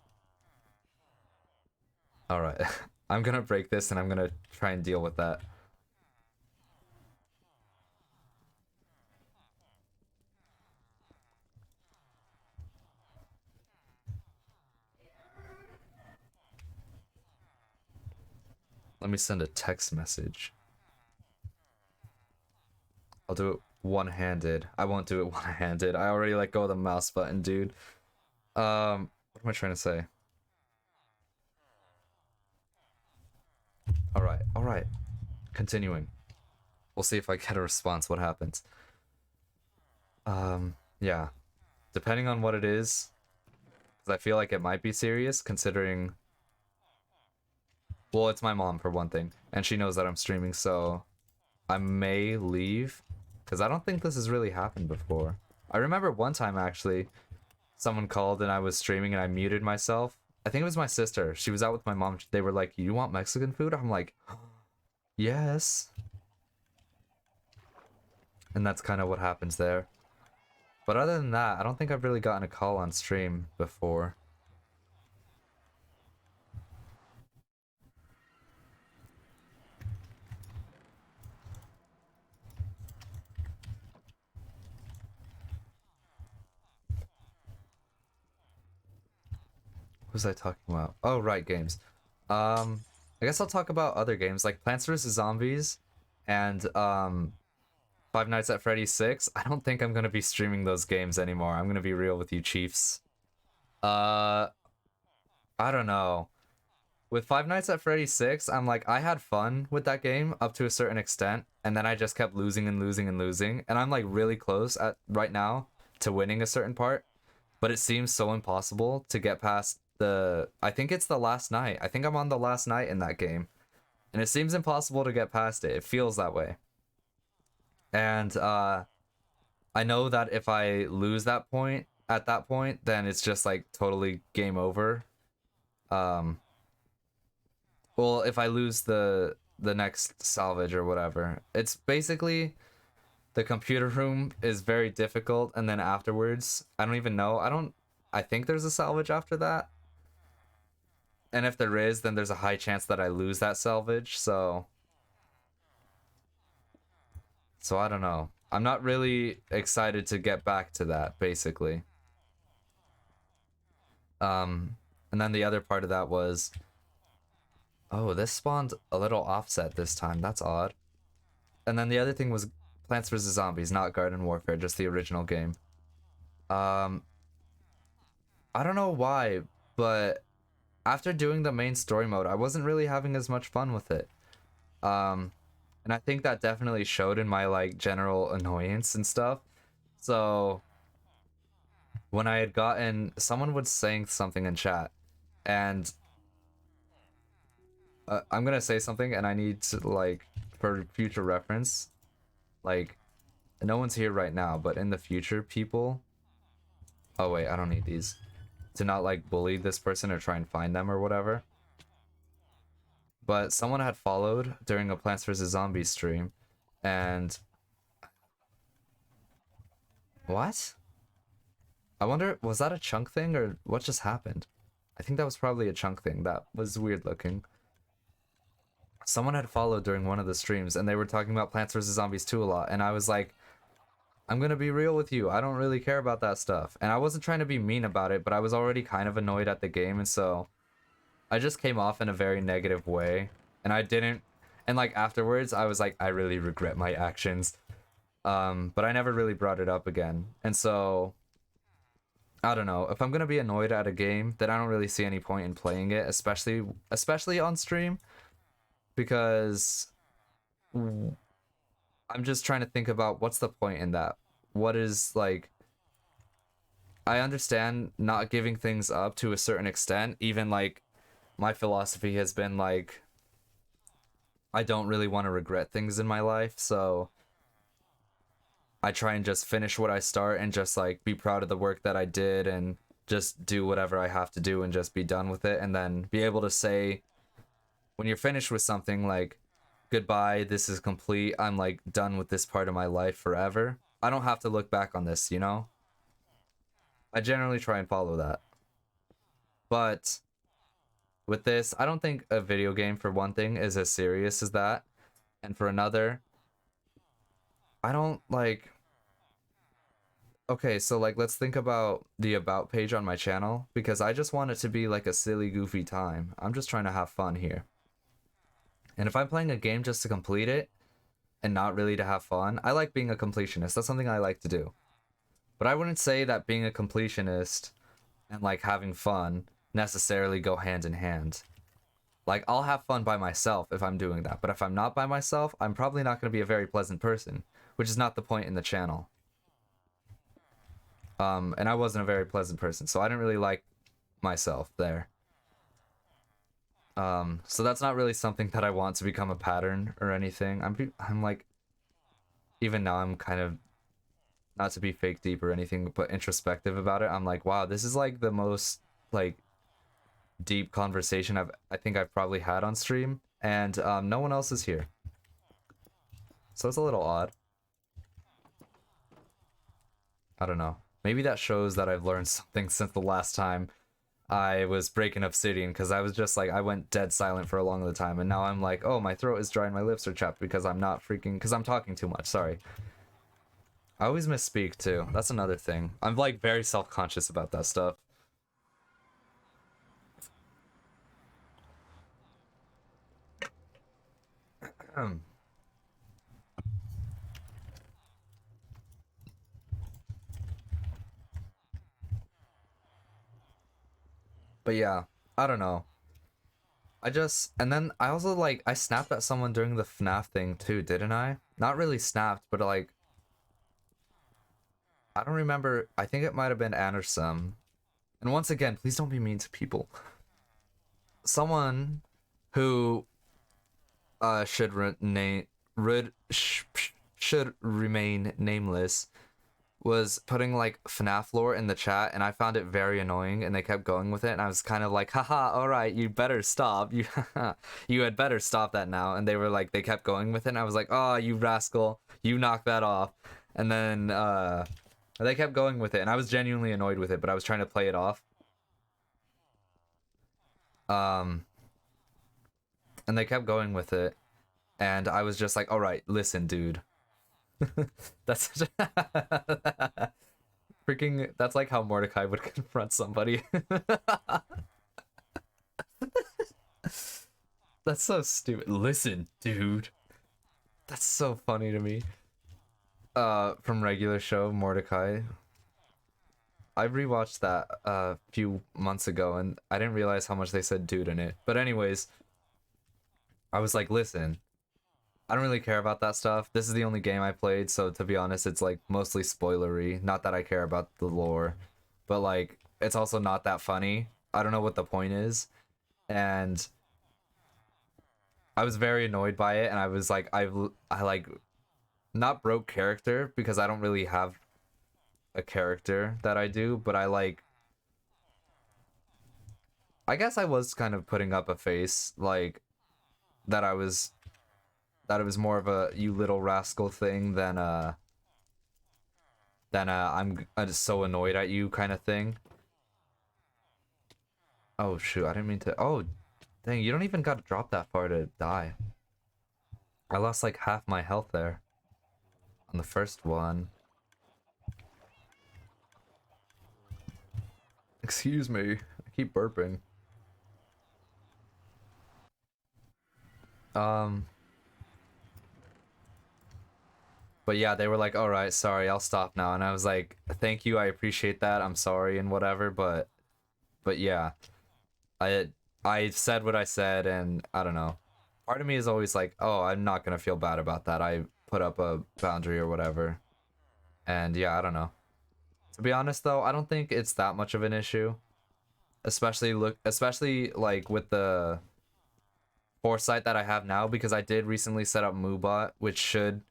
Alright. I'm gonna break this and I'm gonna try and deal with that. Let me send a text message. I'll do it one-handed. I won't do it one-handed. I already let go of the mouse button, dude. What am I trying to say? Alright. Continuing. We'll see if I get a response, what happens. Yeah. Depending on what it is, because I feel like it might be serious considering. Well, it's my mom for one thing, and she knows that I'm streaming, so I may leave because I don't think this has really happened before. I remember one time actually, someone called and I was streaming and I muted myself. I think it was my sister. She was out with my mom. They were like, "You want Mexican food?" I'm like, "Yes." And that's kind of what happens there. But other than that, I don't think I've really gotten a call on stream before. What was I talking about? Oh, right, games. I guess I'll talk about other games like Plants vs. Zombies and Five Nights at Freddy's 6. I don't think I'm gonna be streaming those games anymore. I'm gonna be real with you, Chiefs. Uh, I don't know. With Five Nights at Freddy's 6, I'm like, I had fun with that game up to a certain extent, and then I just kept losing and losing and losing, and I'm like really close at right now to winning a certain part, but it seems so impossible to get past the, I think it's the last night. I think I'm on the last night in that game, and it seems impossible to get past it. It feels that way. And I know that if I lose that point at that point, then it's just like totally game over. Um, well, if I lose the next salvage or whatever, it's basically the computer room is very difficult, and then afterwards, I don't even know. I think there's a salvage after that. And if there is, then there's a high chance that I lose that salvage, so I don't know. I'm not really excited to get back to that, basically. Um, and then the other part of that was, oh, this spawned a little offset this time. That's odd. And then the other thing was Plants vs. Zombies, not Garden Warfare, just the original game. Um, I don't know why, but after doing the main story mode, I wasn't really having as much fun with it. Um, and I think that definitely showed in my like general annoyance and stuff. So when I had gotten, someone was saying something in chat, and I'm gonna say something, and I need to like for future reference, like no one's here right now, but in the future, people. Oh wait, I don't need these to not like bully this person or try and find them or whatever. But someone had followed during a Plants vs. Zombies stream, and what? I wonder, was that a chunk thing or what just happened? I think that was probably a chunk thing. That was weird looking. Someone had followed during one of the streams and they were talking about Plants vs. Zombies 2 a lot, and I was like, I'm gonna be real with you. I don't really care about that stuff. And I wasn't trying to be mean about it, but I was already kind of annoyed at the game, and so I just came off in a very negative way. And I didn't, and like afterwards, I was like, I really regret my actions. But I never really brought it up again. And so I don't know. If I'm gonna be annoyed at a game, then I don't really see any point in playing it, especially on stream, because I'm just trying to think about what's the point in that. What is like, I understand not giving things up to a certain extent. Even like my philosophy has been like, I don't really want to regret things in my life, so I try and just finish what I start and just like be proud of the work that I did and just do whatever I have to do and just be done with it, and then be able to say when you're finished with something like, goodbye, this is complete, I'm like done with this part of my life forever. I don't have to look back on this, you know? I generally try and follow that. But with this, I don't think a video game, for one thing, is as serious as that. And for another, I don't like. Okay, so like let's think about the about page on my channel, because I just want it to be like a silly, goofy time. I'm just trying to have fun here. And if I'm playing a game just to complete it and not really to have fun, I like being a completionist. That's something I like to do. But I wouldn't say that being a completionist and like having fun necessarily go hand in hand. Like I'll have fun by myself if I'm doing that, but if I'm not by myself, I'm probably not going to be a very pleasant person, which is not the point in the channel. And I wasn't a very pleasant person, so I didn't really like myself there. So that's not really something that I want to become a pattern or anything. I'm like, even now I'm kind of, not to be fake deep or anything, but introspective about it. I'm like, wow, this is like the most like deep conversation I think I've probably had on stream, and no one else is here, so it's a little odd. I don't know. Maybe that shows that I've learned something since the last time I was breaking Obsidian, because I was just like, I went dead silent for a long time, and now I'm like, oh, my throat is dry and my lips are chapped because I'm not freaking, because I'm talking too much. Sorry. I always misspeak too. That's another thing. I'm like very self-conscious about that stuff. But yeah, I don't know. And then I also like, I snapped at someone during the FNAF thing too, didn't I? Not really snapped, but like, I don't remember. I think it might have been Anderson. And once again, please don't be mean to people. Someone who should should remain nameless was putting like FNAF lore in the chat, and I found it very annoying, and they kept going with it, and I was kind of like, haha, all right, you better stop. You had better stop that now. And they were like, they kept going with it, and I was like, oh, you rascal, you knock that off. And then they kept going with it, and I was genuinely annoyed with it, but I was trying to play it off. And they kept going with it, and I was just like, all right, listen, dude. That's such a freaking, that's like how Mordecai would confront somebody. That's so stupid. Listen, dude. That's so funny to me. From regular show Mordecai. I rewatched that a few months ago, and I didn't realize how much they said dude in it. But anyways, I was like, listen, I don't really care about that stuff. This is the only game I played, so to be honest, it's like mostly spoilery. Not that I care about the lore, but like, it's also not that funny. I don't know what the point is. And I was very annoyed by it, and I was like, I like, not broke character, because I don't really have a character that I do, but I like, I guess I was kind of putting up a face, like, that I was, that it was more of a you little rascal thing than I'm just so annoyed at you kind of thing. Oh shoot, I didn't mean to. Oh, dang, you don't even got to drop that far to die. I lost like half my health there on the first one. Excuse me, I keep burping. Um, but yeah, they were like, all right, sorry, I'll stop now. And I was like, thank you, I appreciate that, I'm sorry and whatever, but yeah, I I said what I said, and I don't know. Part of me is always like, oh, I'm not gonna feel bad about that. I put up a boundary or whatever. And yeah, I don't know. To be honest though, I don't think it's that much of an issue. Especially like with the foresight that I have now, because I did recently set up MooBot, which should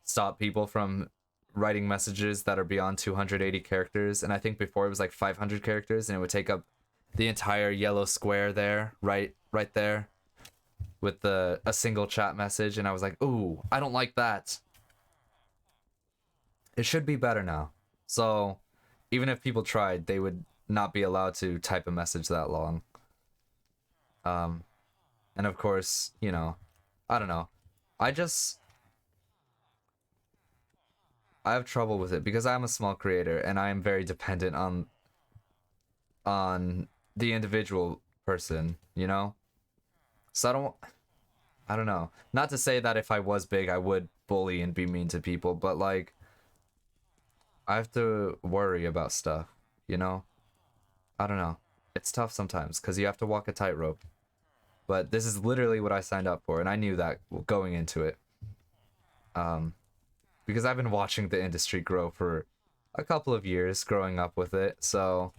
stop people from writing messages that are beyond 280 characters. And I think before it was like 500 characters, and it would take up the entire yellow square there, right there, with a single chat message. And I was like, ooh, I don't like that. It should be better now. So even if people tried, they would not be allowed to type a message that long. Um, and of course, you know, I don't know. I just I have trouble with it because I'm a small creator, and I am very dependent on the individual person, you know? So I don't know. Not to say that if I was big I would bully and be mean to people, but like, I have to worry about stuff, you know? I don't know. It's tough sometimes because you have to walk a tightrope. But this is literally what I signed up for, and I knew that going into it. Because I've been watching the industry grow for a couple of years, growing up with it, so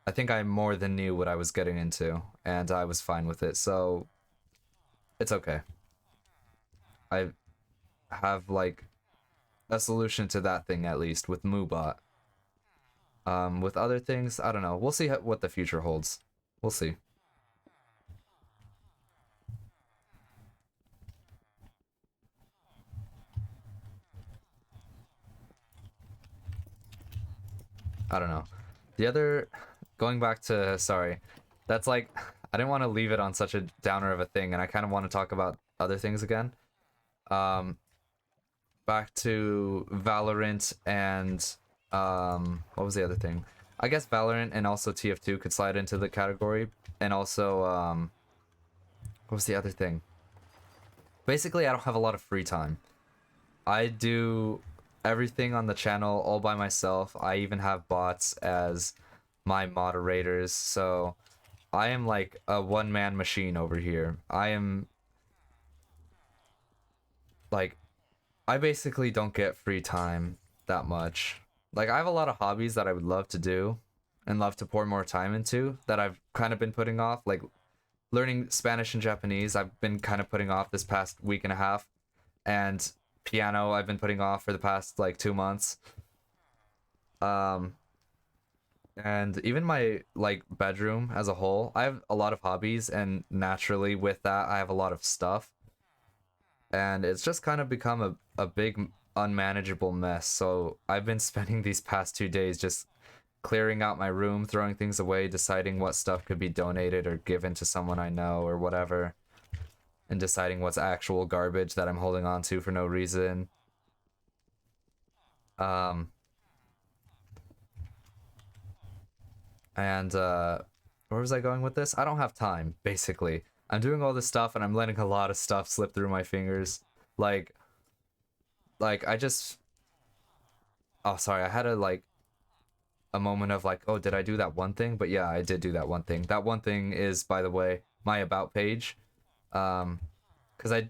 I think I more than knew what I was getting into, and I was fine with it, so it's okay. I have like a solution to that thing at least with Moobot. With other things, I don't know. We'll see what the future holds. We'll see. I don't know. The other, going back to, sorry, that's like, I didn't want to leave it on such a downer of a thing, and I kind of want to talk about other things again. Um, Back to Valorant and, what was the other thing? I guess Valorant and also TF2 could slide into the category, and also, what was the other thing? Basically, I don't have a lot of free time. I do everything on the channel all by myself. I even have bots as my moderators, so I am like a one-man machine over here. I am like I basically don't get free time that much. Like I have a lot of hobbies that I would love to do and love to pour more time into that I've kind of been putting off, like learning Spanish and Japanese. I've been kind of putting off this past week and a half, and piano I've been putting off for the past like 2 months. Um, and even my like bedroom as a whole, I have a lot of hobbies, and naturally with that, I have a lot of stuff, and it's just kind of become a big unmanageable mess. So I've been spending these past 2 days just clearing out my room, throwing things away, deciding what stuff could be donated or given to someone I know or whatever, and deciding what's actual garbage that I'm holding on to for no reason. Um, and where was I going with this? I don't have time, basically. I'm doing all this stuff and I'm letting a lot of stuff slip through my fingers. Like I just oh sorry, I had a moment of like, oh, did I do that one thing? But yeah, I did do that one thing. That one thing is, by the way, my about page. Because I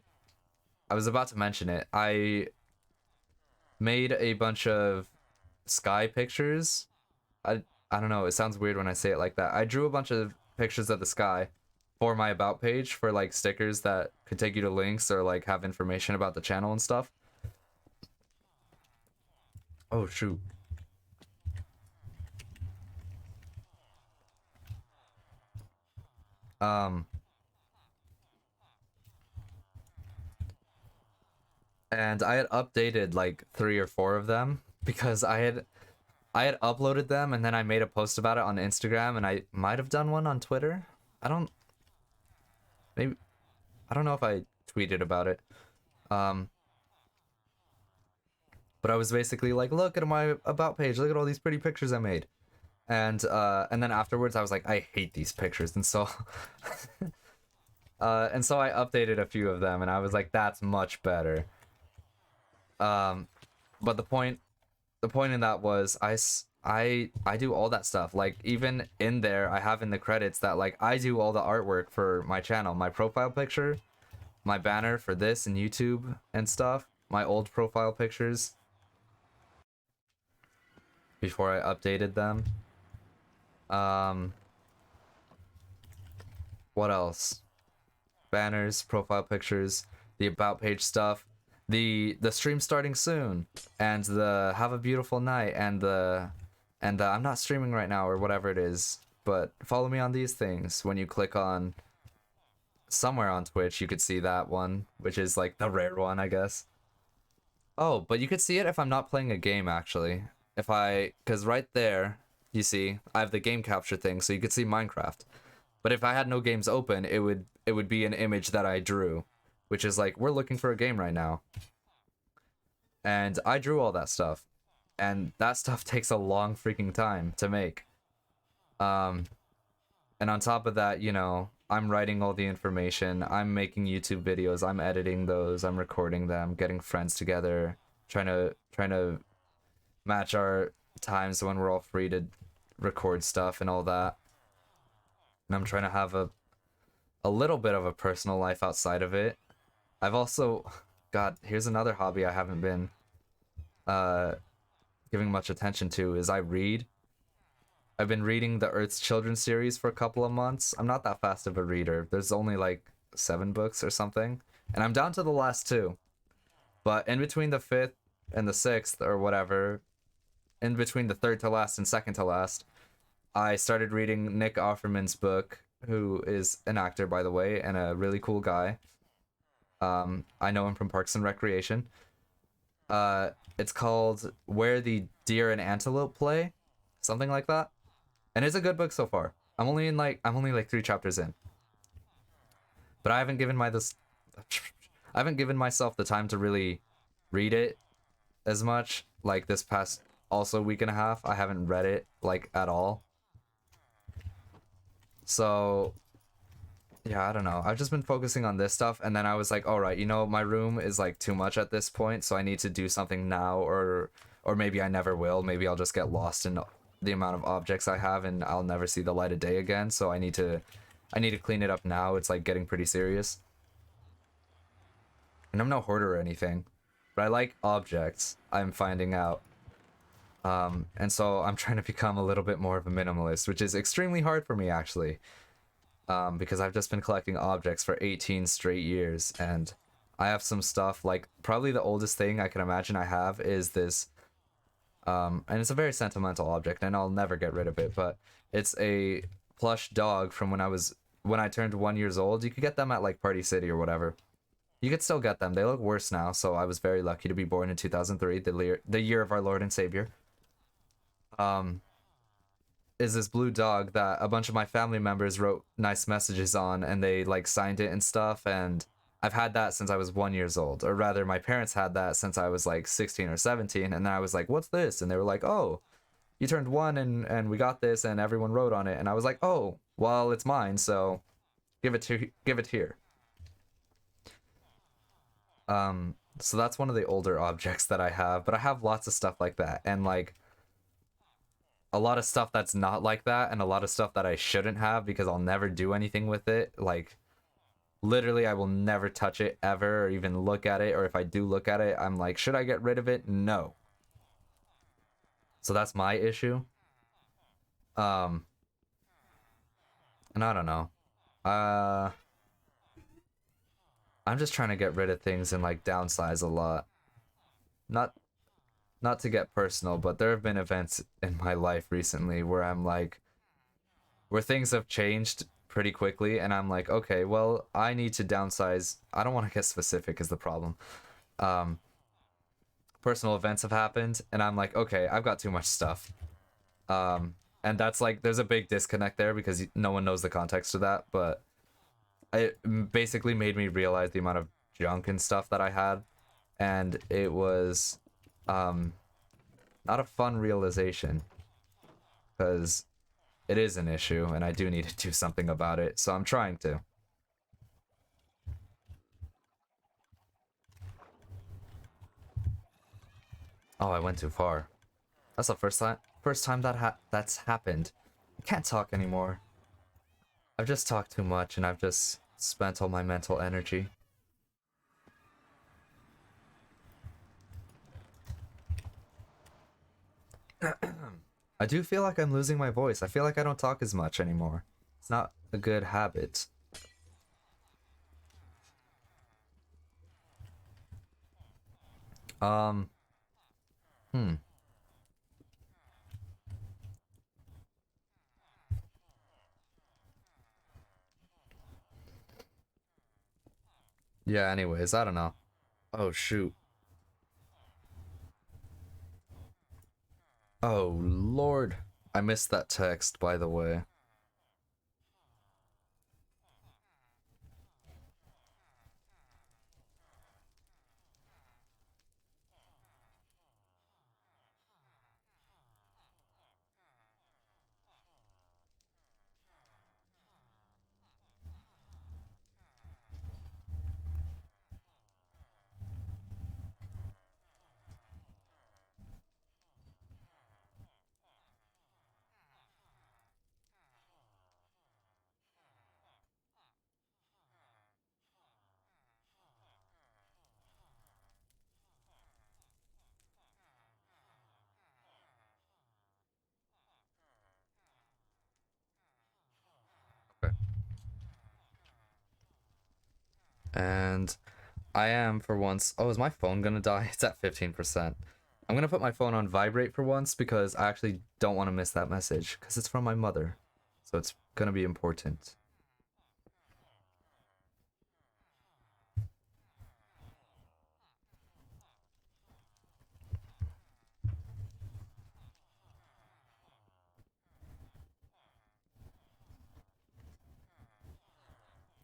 was about to mention it. I made a bunch of sky pictures. I don't know, it sounds weird when I say it like that. I drew a bunch of pictures of the sky for my about page for like stickers that could take you to links or like have information about the channel and stuff. Oh shoot. Um and I had updated like 3 or 4 of them because I had uploaded them and then I made a post about it on Instagram, and I might have done one on Twitter. I don't maybe I don't know if I tweeted about it. Um but I was basically like, look at my about page, look at all these pretty pictures I made. And then afterwards I was like, I hate these pictures, and so and so I updated a few of them and I was like, that's much better. Um but the point in that was I do all that stuff. Like even in there, I have in the credits that like I do all the artwork for my channel, my profile picture, my banner for this and YouTube and stuff, my old profile pictures before I updated them. Um, what else? Banners, profile pictures, the about page stuff, the stream starting soon, and the have a beautiful night, and the I'm not streaming right now or whatever it is, but follow me on these things. When you click on somewhere on Twitch, you could see that one, which is like the rare one, I guess. Oh, but you could see it if I'm not playing a game actually. Because right there, you see, I have the game capture thing, so you could see Minecraft. But if I had no games open, it would be an image that I drew, which is like, we're looking for a game right now. And I drew all that stuff. And that stuff takes a long freaking time to make. Um, and on top of that, I'm writing all the information, I'm making YouTube videos, I'm editing those, I'm recording them, getting friends together, trying to match our times when we're all free to record stuff and all that. And I'm trying to have a little bit of a personal life outside of it. I've also, God, here's another hobby I haven't been uh giving much attention to is I read. I've been reading the Earth's Children series for a couple of months. I'm not that fast of a reader. There's only like 7 books or something, and I'm down to the last two. But in between the fifth and the sixth or whatever, in between the third to last and second to last, I started reading Nick Offerman's book, who is an actor, by the way, and a really cool guy. I know him from Parks and Recreation. It's called Where the Deer and Antelope Play, something like that, and it's a good book so far. I'm only like 3 chapters in, but I haven't given myself the time to really read it as much. Like this past also week and a half, I haven't read it like at all. So yeah, I don't know. I've just been focusing on this stuff, and then I was like, all right, my room is like too much at this point, so I need to do something now, or maybe I never will. Maybe I'll just get lost in the amount of objects I have, and I'll never see the light of day again. So I need to clean it up now. It's like getting pretty serious, and I'm no hoarder or anything, but I like objects. I'm finding out. And so I'm trying to become a little bit more of a minimalist, which is extremely hard for me actually. Because I've just been collecting objects for 18 straight years, and I have some stuff like probably the oldest thing I can imagine I have is this, and it's a very sentimental object, and I'll never get rid of it. But it's a plush dog from when I turned 1 years old. You could get them at like Party City or whatever. You could still get them. They look worse now, so I was very lucky to be born in 2003, the year of our Lord and Savior. Um, is this blue dog that a bunch of my family members wrote nice messages on, and they like signed it and stuff, and I've had that since I was 1 years old, or rather my parents had that since I was like 16 or 17, and then I was like, what's this? And they were like, oh, you turned one, and we got this, and everyone wrote on it, and I was like, oh, well, it's mine, so give it here. So that's one of the older objects that I have, but I have lots of stuff like that, and like a lot of stuff that's not like that, and a lot of stuff that I shouldn't have because I'll never do anything with it. Like literally I will never touch it ever or even look at it, or if I do look at it, I'm like, should I get rid of it? No. So that's my issue. Um and I don't know. Uh I'm just trying to get rid of things and like downsize a lot. Not not to get personal, but there have been events in my life recently where I'm like where things have changed pretty quickly, and I'm like, okay, well, I need to downsize. I don't want to get specific is the problem. Um Personal events have happened, and I'm like, okay, I've got too much stuff. And that's like there's a big disconnect there because no one knows the context of that, but it basically made me realize the amount of junk and stuff that I had, and it was um not a fun realization because it is an issue and I do need to do something about it. So I'm trying to. Oh, I went too far. That's the first time that's happened. I can't talk anymore. I've just talked too much and I've just spent all my mental energy. I do feel like I'm losing my voice. I feel like I don't talk as much anymore. It's not a good habit. Um, hmm. Yeah, anyways, I don't know. Oh, shoot. Oh, Lord. I missed that text, by the way. And I am for once. Oh, is my phone gonna die? It's at 15%. I'm gonna put my phone on vibrate for once because I actually don't want to miss that message because it's from my mother. So it's gonna be important.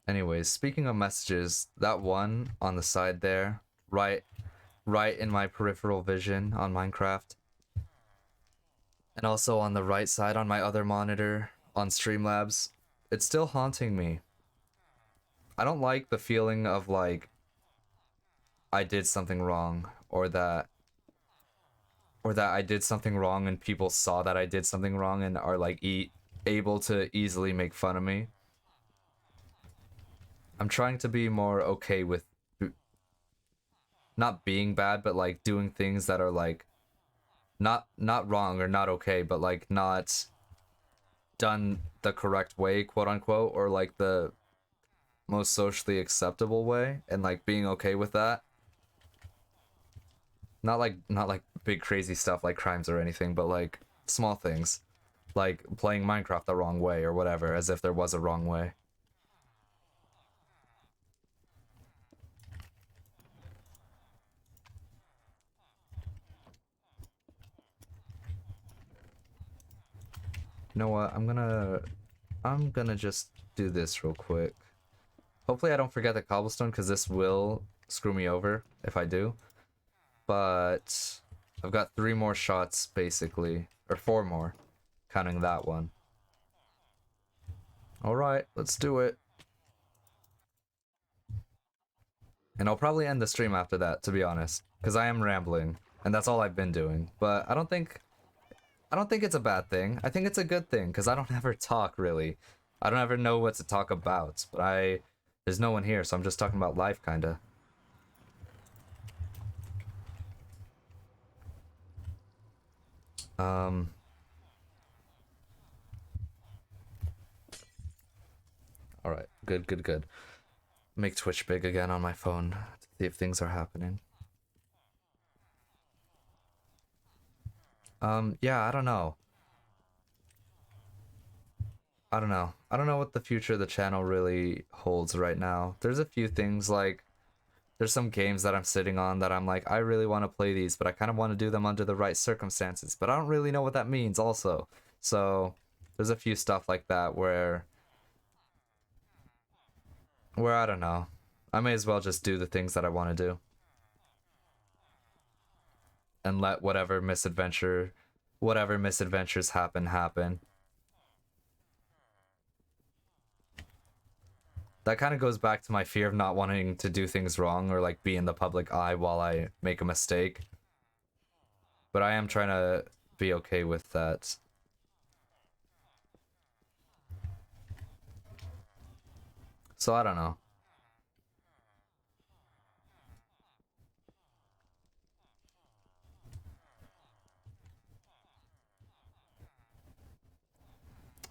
Anyways, speaking of messages, that one on the side there, right in my peripheral vision on Minecraft. And also on the right side on my other monitor on Streamlabs, it's still haunting me. I don't like the feeling of like I did something wrong or that I did something wrong and people saw that I did something wrong and are like able to easily make fun of me. I'm trying to be more okay with not being bad, but like doing things that are like not wrong or not okay, but like not done the correct way, quote unquote, or like the most socially acceptable way, and like being okay with that. Not like big crazy stuff like crimes or anything, but like small things, like playing Minecraft the wrong way or whatever, as if there was a wrong way. You know what? I'm gonna just do this real quick. Hopefully I don't forget the cobblestone because this will screw me over if I do. But I've got 3 more shots basically, or 4 more, counting that one. All right, let's do it. And I'll probably end the stream after that, to be honest, because I am rambling, and that's all I've been doing. But I don't think it's a bad thing. I think it's a good thing because I don't ever talk really. I don't ever know what to talk about. But there's no one here, so I'm just talking about life, kinda. Um. All right. Good. Good. Good. Make Twitch big again on my phone to see if things are happening. Yeah. I don't know. I don't know. I don't know what the future of the channel really holds right now. There's a few things like there's some games that I'm sitting on that I'm like, I really want to play these, but I kind of want to do them under the right circumstances. But I don't really know what that means also. So there's a few stuff like that where I don't know. I may as well just do the things that I want to do and let whatever misadventures happen. That kind of goes back to my fear of not wanting to do things wrong or like be in the public eye while I make a mistake. But I am trying to be okay with that. So I don't know.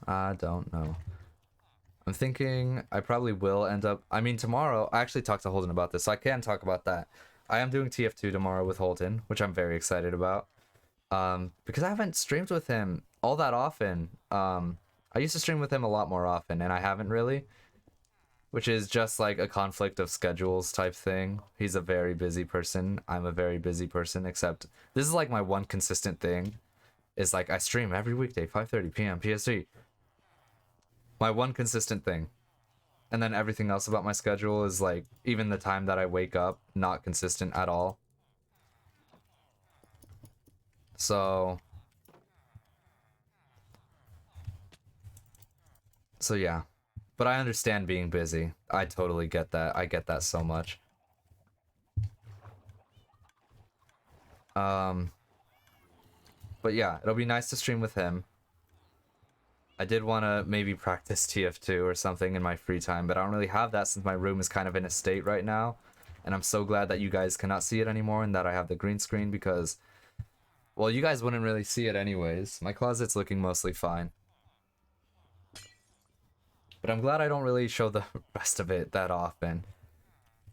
I don't know. I'm thinking I probably will end up. I mean, tomorrow, I actually talked to Holden about this, so I can talk about that. I am doing TF2 tomorrow with Holden, which I'm very excited about. Because I haven't streamed with him all that often. I used to stream with him a lot more often, and I haven't really, which is just like a conflict of schedules type thing. He's a very busy person. I'm a very busy person, except this is like my one consistent thing. Is like I stream every weekday, 5:30 p.m. PST. My one consistent thing. And then everything else about my schedule is like even the time that I wake up, not consistent at all. So yeah. But I understand being busy. I totally get that. I get that so much. Um but yeah, it'll be nice to stream with him. I did want to maybe practice TF2 or something in my free time, but I don't really have that since my room is kind of in a state right now. And I'm so glad that you guys cannot see it anymore and that I have the green screen because, well, you guys wouldn't really see it anyways. My closet's looking mostly fine. But I'm glad I don't really show the rest of it that often.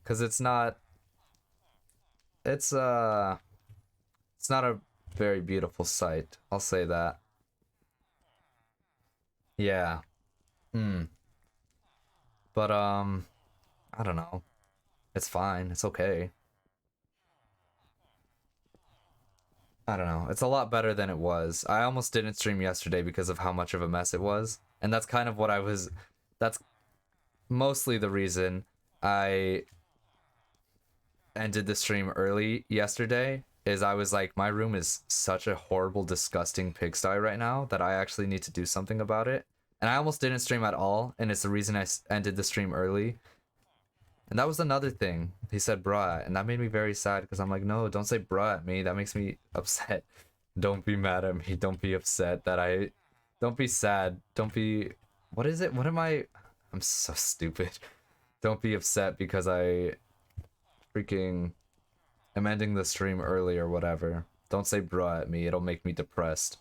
Cause it's it's not a very beautiful sight. I'll say that. Yeah. Hmm. But I don't know. It's fine. It's okay. I don't know. It's a lot better than it was. I almost didn't stream yesterday because of how much of a mess it was. And that's kind of what I was that's mostly the reason I ended the stream early yesterday is I was like my room is such a horrible disgusting pigsty right now that I actually need to do something about it. And I almost didn't stream at all, and it's the reason I ended the stream early. And that was another thing. He said bruh, and that made me very sad because I'm like, no, don't say bruh at me. That makes me upset. Don't be mad at me. Don't be upset that I. Don't be sad. Don't be. What is it? What am I? I'm so stupid. Don't be upset because I freaking am ending the stream early or whatever. Don't say bruh at me. It'll make me depressed.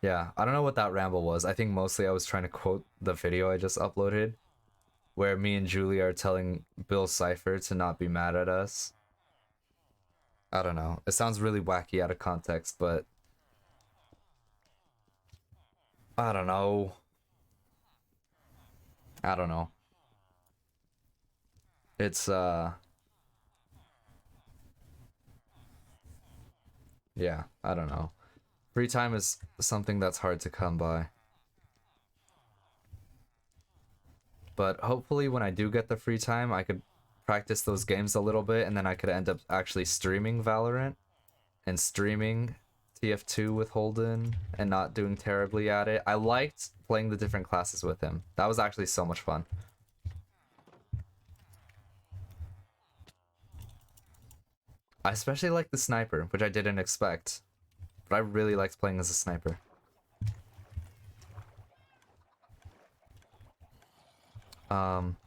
Yeah, I don't know what that ramble was. I think mostly I was trying to quote the video I just uploaded, where me and Julie are telling Bill Cipher to not be mad at us. I don't know. It sounds really wacky out of context, but I don't know. I don't know. It's yeah, I don't know. Free time is something that's hard to come by. But hopefully when I do get the free time, I could practice those games a little bit and then I could end up actually streaming Valorant and streaming TF2 with Holden and not doing terribly at it. I liked playing the different classes with him. That was actually so much fun. I especially like the sniper, which I didn't expect. But I really liked playing as a sniper. Um,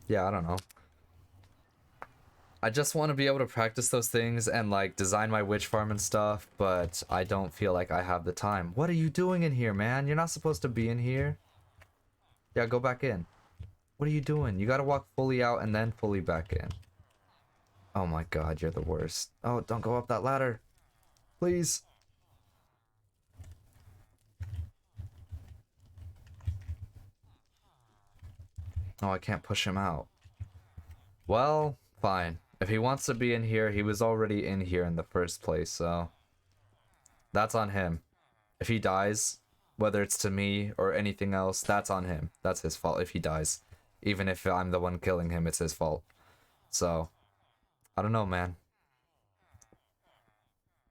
yeah, I don't know. I just want to be able to practice those things and like design my witch farm and stuff, but I don't feel like I have the time. What are you doing in here, man? You're not supposed to be in here. Yeah, go back in. What are you doing? You gotta walk fully out and then fully back in. Oh my god, you're the worst. Oh, don't go up that ladder. Please. Oh, I can't push him out. Well, fine. If he wants to be in here, he was already in here in the first place, so that's on him. If he dies, whether it's to me or anything else, that's on him. That's his fault if he dies. Even if I'm the one killing him, it's his fault. So, I don't know, man.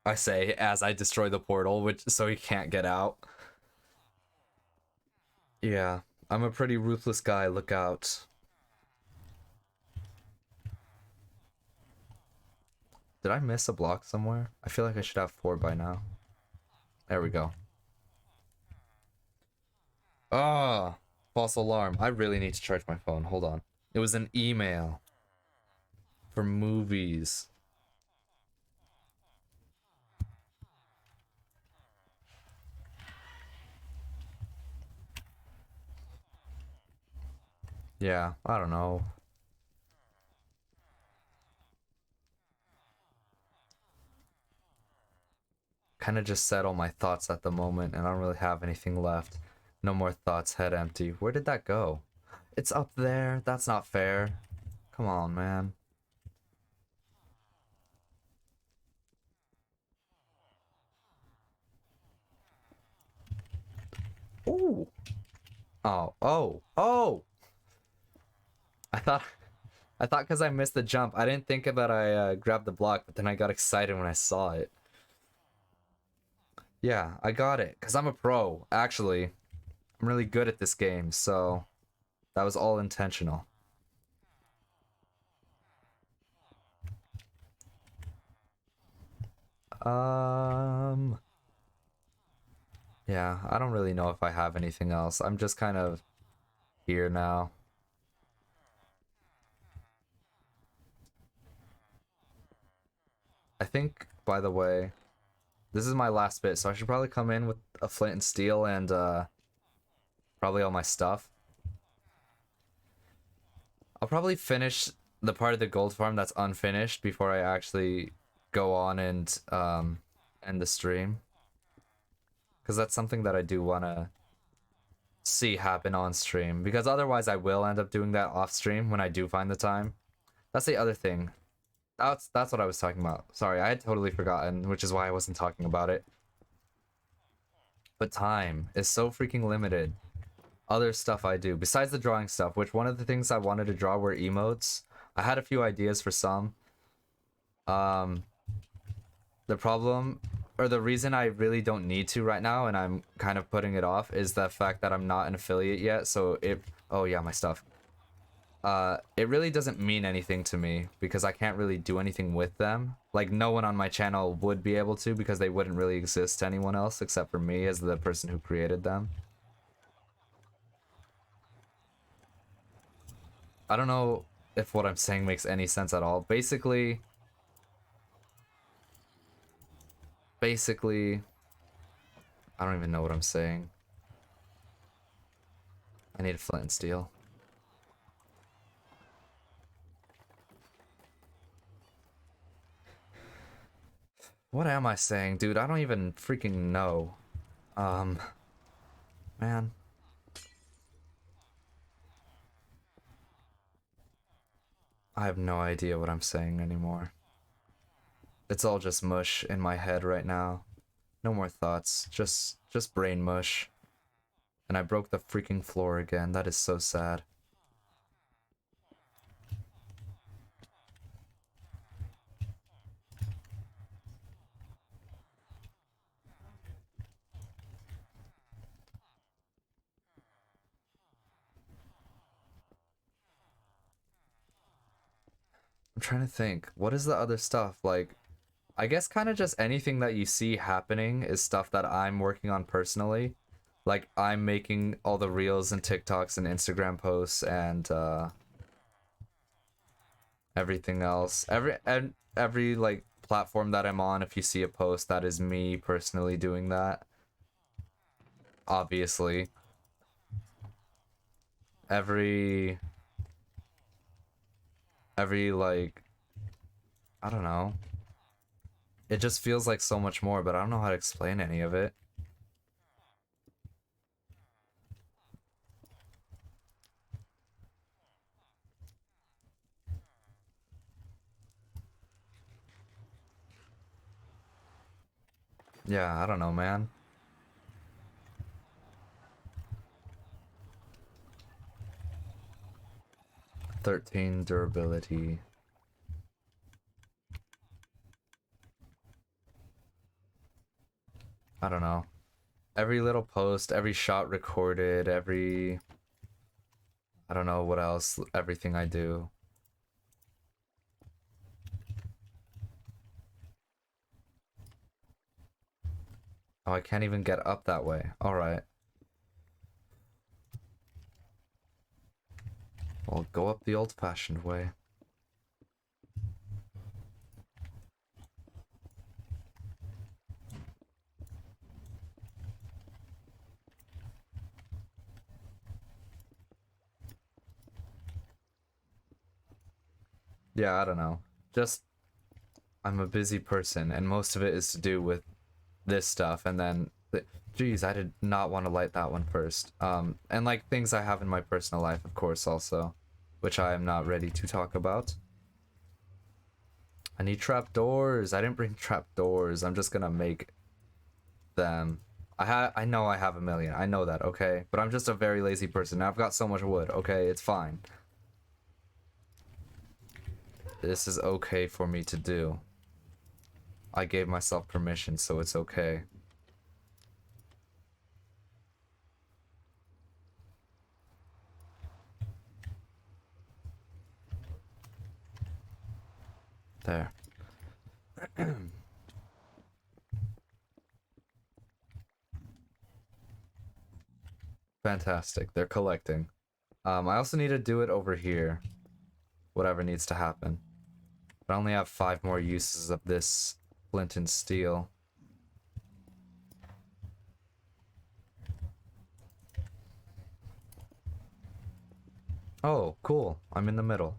I say as I destroy the portal, which so he can't get out. Yeah, I'm a pretty ruthless guy, look out. Did I miss a block somewhere? I feel like I should have 4 by now. There we go. Ah, false alarm. I really need to charge my phone. Hold on. It was an email for movies. Yeah, I don't know. Kind of just said all my thoughts at the moment, and I don't really have anything left. No more thoughts, head empty. Where did that go? It's up there. That's not fair. Come on, man. Ooh. Oh, oh, oh! I thought, I thought because I missed the jump, I didn't think about I grabbed the block, but then I got excited when I saw it. Yeah, I got it, because I'm a pro, actually. I'm really good at this game, so that was all intentional. Um, yeah, I don't really know if I have anything else. I'm just kind of here now. I think, by the way, this is my last bit, so I should probably come in with a flint and steel and probably all my stuff. I'll probably finish the part of the gold farm that's unfinished before I actually go on and end the stream. Because that's something that I do want to see happen on stream. Because otherwise I will end up doing that off stream when I do find the time. That's the other thing. That's what I was talking about. Sorry, I had totally forgotten, which is why I wasn't talking about it. But time is so freaking limited. Other stuff I do, besides the drawing stuff, which one of the things I wanted to draw were emotes. I had a few ideas for some. The problem, or the reason I really don't need to right now, and I'm kind of putting it off, is the fact that I'm not an affiliate yet, so oh yeah, my stuff. It really doesn't mean anything to me, because I can't really do anything with them. Like, no one on my channel would be able to, because they wouldn't really exist to anyone else, except for me as the person who created them. I don't know if what I'm saying makes any sense at all. Basically, I don't even know what I'm saying. I need a flint and steel. What am I saying, dude? I don't even freaking know. Man. I have no idea what I'm saying anymore. It's all just mush in my head right now. No more thoughts, just brain mush. And I broke the freaking floor again. That is so sad. I'm trying to think. What is the other stuff? Like, I guess kind of just anything that you see happening is stuff that I'm working on personally. Like, I'm making all the reels and TikToks and Instagram posts and everything else. Every like platform that I'm on, if you see a post, that is me personally doing that. Obviously. Every like, I don't know. It just feels like so much more, but I don't know how to explain any of it. Yeah, I don't know, man. 13 durability. I don't know. Every little post, every shot recorded, I don't know what else, everything I do. Oh, I can't even get up that way. Alright. Well, go up the old-fashioned way. Yeah, I don't know. Just, I'm a busy person, and most of it is to do with this stuff, and then... Jeez, I did not want to light that one first. And like things I have in my personal life, of course, also, which I am not ready to talk about. I need trapdoors. I didn't bring trapdoors. I'm just gonna make them. I know I have a million. I know that, okay? But I'm just a very lazy person. I've got so much wood, okay? It's fine. This is okay for me to do. I gave myself permission, so it's okay. There. Fantastic. They're collecting. I also need to do it over here. Whatever needs to happen. But I only have 5 more uses of this flint and steel. Oh, cool. I'm in the middle.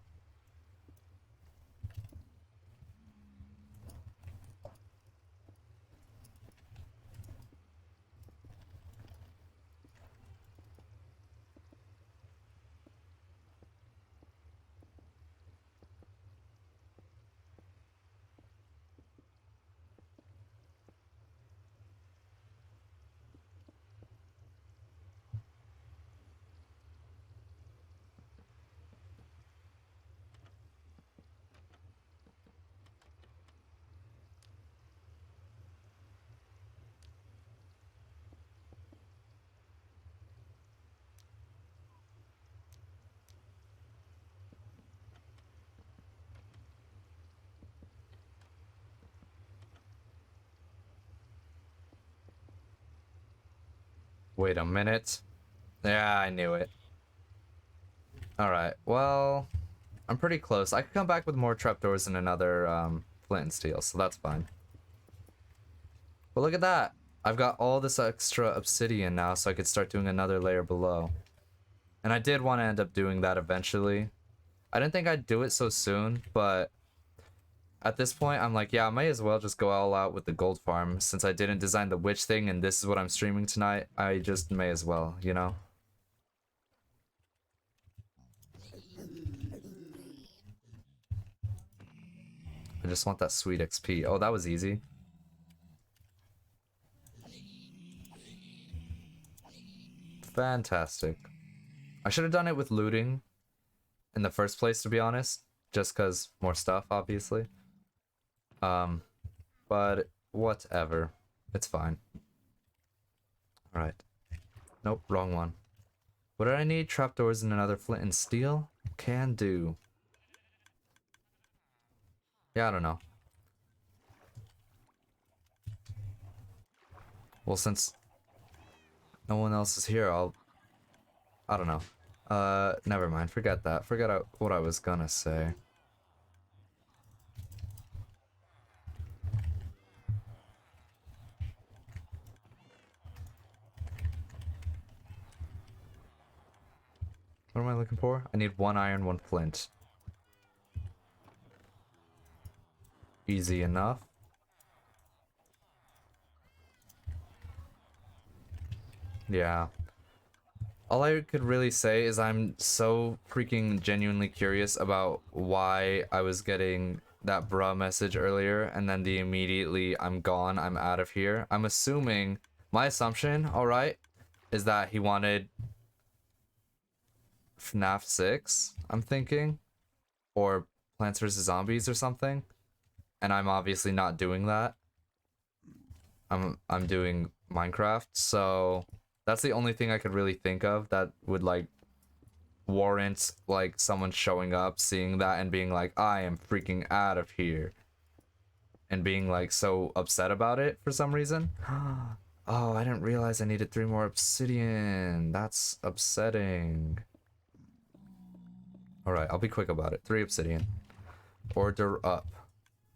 Wait a minute. Yeah, I knew it. Alright, well, I'm pretty close. I could come back with more trapdoors and another flint and steel, so that's fine. But look at that! I've got all this extra obsidian now, so I could start doing another layer below. And I did want to end up doing that eventually. I didn't think I'd do it so soon, but at this point, I'm like, yeah, I might as well just go all out with the gold farm. Since I didn't design the witch thing and this is what I'm streaming tonight, I just may as well, you know? I just want that sweet XP. Oh, that was easy. Fantastic. I should have done it with looting in the first place, to be honest. Just because more stuff, obviously. But whatever. It's fine. Alright. Nope, wrong one. What did I need? Trapdoors and another flint and steel? Can do. Yeah, I don't know. Well, since no one else is here, I don't know. Never mind. Forget that. Forget what I was gonna say. What am I looking for? I need 1 iron, 1 flint. Easy enough. Yeah. All I could really say is I'm so freaking genuinely curious about why I was getting that bruh message earlier and then the immediately I'm gone, I'm out of here. I'm assuming, my assumption, alright, is that he wanted FNAF 6, I'm thinking, or Plants vs. Zombies or something, and I'm obviously not doing that. I'm doing Minecraft, so that's the only thing I could really think of that would like warrant like someone showing up, seeing that and being like, I am freaking out of here. And being like so upset about it for some reason. Oh, I didn't realize I needed 3 more obsidian. That's upsetting. Alright, I'll be quick about it. 3 obsidian. Order up.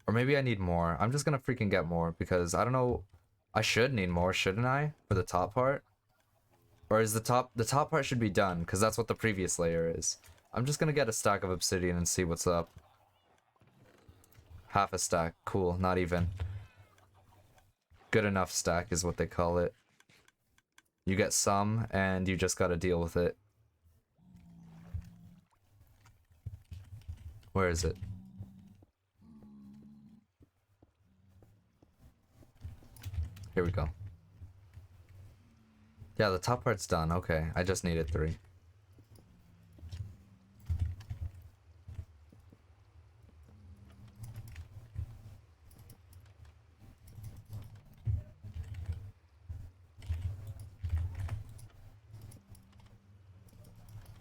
Or maybe I need more. I'm just gonna freaking get more because I don't know. I should need more, shouldn't I? For the top part? Or is the top part should be done because that's what the previous layer is. I'm just gonna get a stack of obsidian and see what's up. Half a stack. Cool, not even. Good enough stack is what they call it. You get some and you just gotta deal with it. Where is it? Here we go. Yeah, the top part's done. Okay, I just needed 3.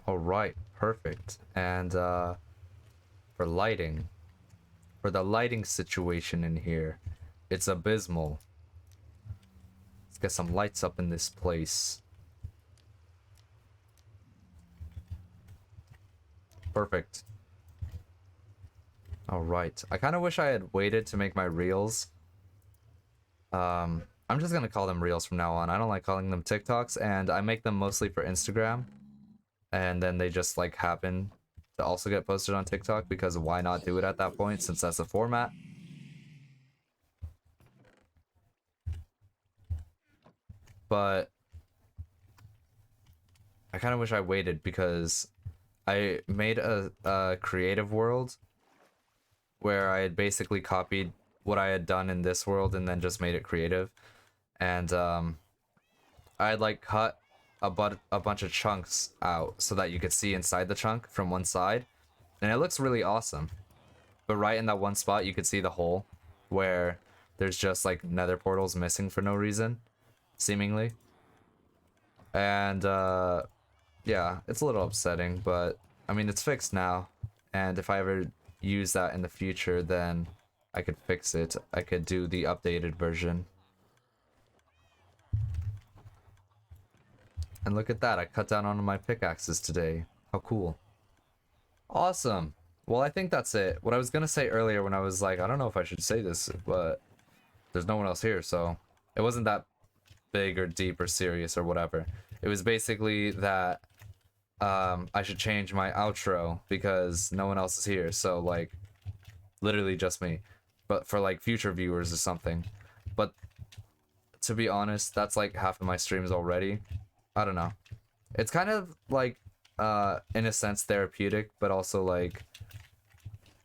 Alright, perfect. And for lighting, for the lighting situation in here, it's abysmal. Let's get some lights up in this place. Perfect. Alright, I kind of wish I had waited to make my reels. I'm just gonna call them reels from now on. I don't like calling them TikToks, and I make them mostly for Instagram. and then they just like happen to also get posted on TikTok, because why not do it at that point since that's the format? But I kind of wish I waited, because I made a creative world where I had basically copied what I had done in this world and then just made it creative. And I had like cut a bunch of chunks out so that you could see inside the chunk from one side. And it looks really awesome. But right in that one spot, you could see the hole where there's just like nether portals missing for no reason, seemingly. And yeah, it's a little upsetting, but I mean, it's fixed now. And if I ever use that in the future, then I could fix it. I could do the updated version. And look at that, I cut down on my pickaxes today. How cool. Awesome. Well, I think that's it. What I was gonna say earlier when I was like, I don't know if I should say this, but there's no one else here, so it wasn't that big or deep or serious or whatever. It was basically that I should change my outro because no one else is here, so like literally just me. But for like future viewers or something. But to be honest, that's like half of my streams already. I don't know. It's kind of like in a sense therapeutic, but also like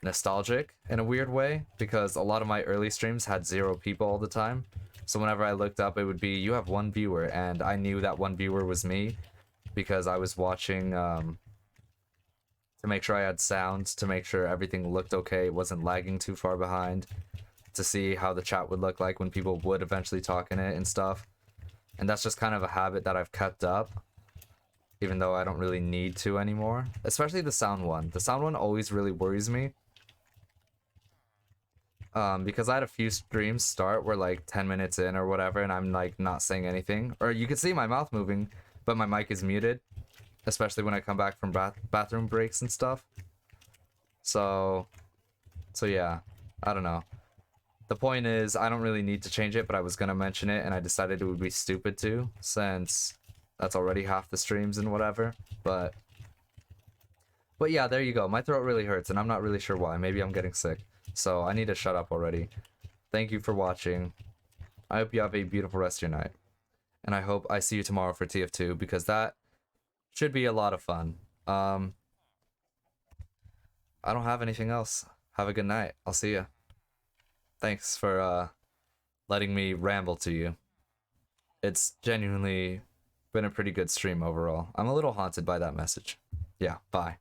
nostalgic in a weird way, because a lot of my early streams had 0 people all the time. So whenever I looked up, it would be, you have 1 viewer, and I knew that 1 viewer was me because I was watching to make sure I had sound, to make sure everything looked okay, wasn't lagging too far behind, to see how the chat would look like when people would eventually talk in it and stuff. And that's just kind of a habit that I've kept up, even though I don't really need to anymore. Especially the sound one. The sound one always really worries me. Because I had a few streams start where like 10 minutes in or whatever, and I'm like not saying anything. Or you could see my mouth moving, but my mic is muted. Especially when I come back from bathroom breaks and stuff. So yeah, I don't know. The point is, I don't really need to change it, but I was gonna mention it, and I decided it would be stupid to, since that's already half the streams and whatever. But yeah, there you go. My throat really hurts, and I'm not really sure why. Maybe I'm getting sick. So I need to shut up already. Thank you for watching. I hope you have a beautiful rest of your night. And I hope I see you tomorrow for TF2, because that should be a lot of fun. I don't have anything else. Have a good night. I'll see you. Thanks for letting me ramble to you. It's genuinely been a pretty good stream overall. I'm a little haunted by that message. Yeah, bye.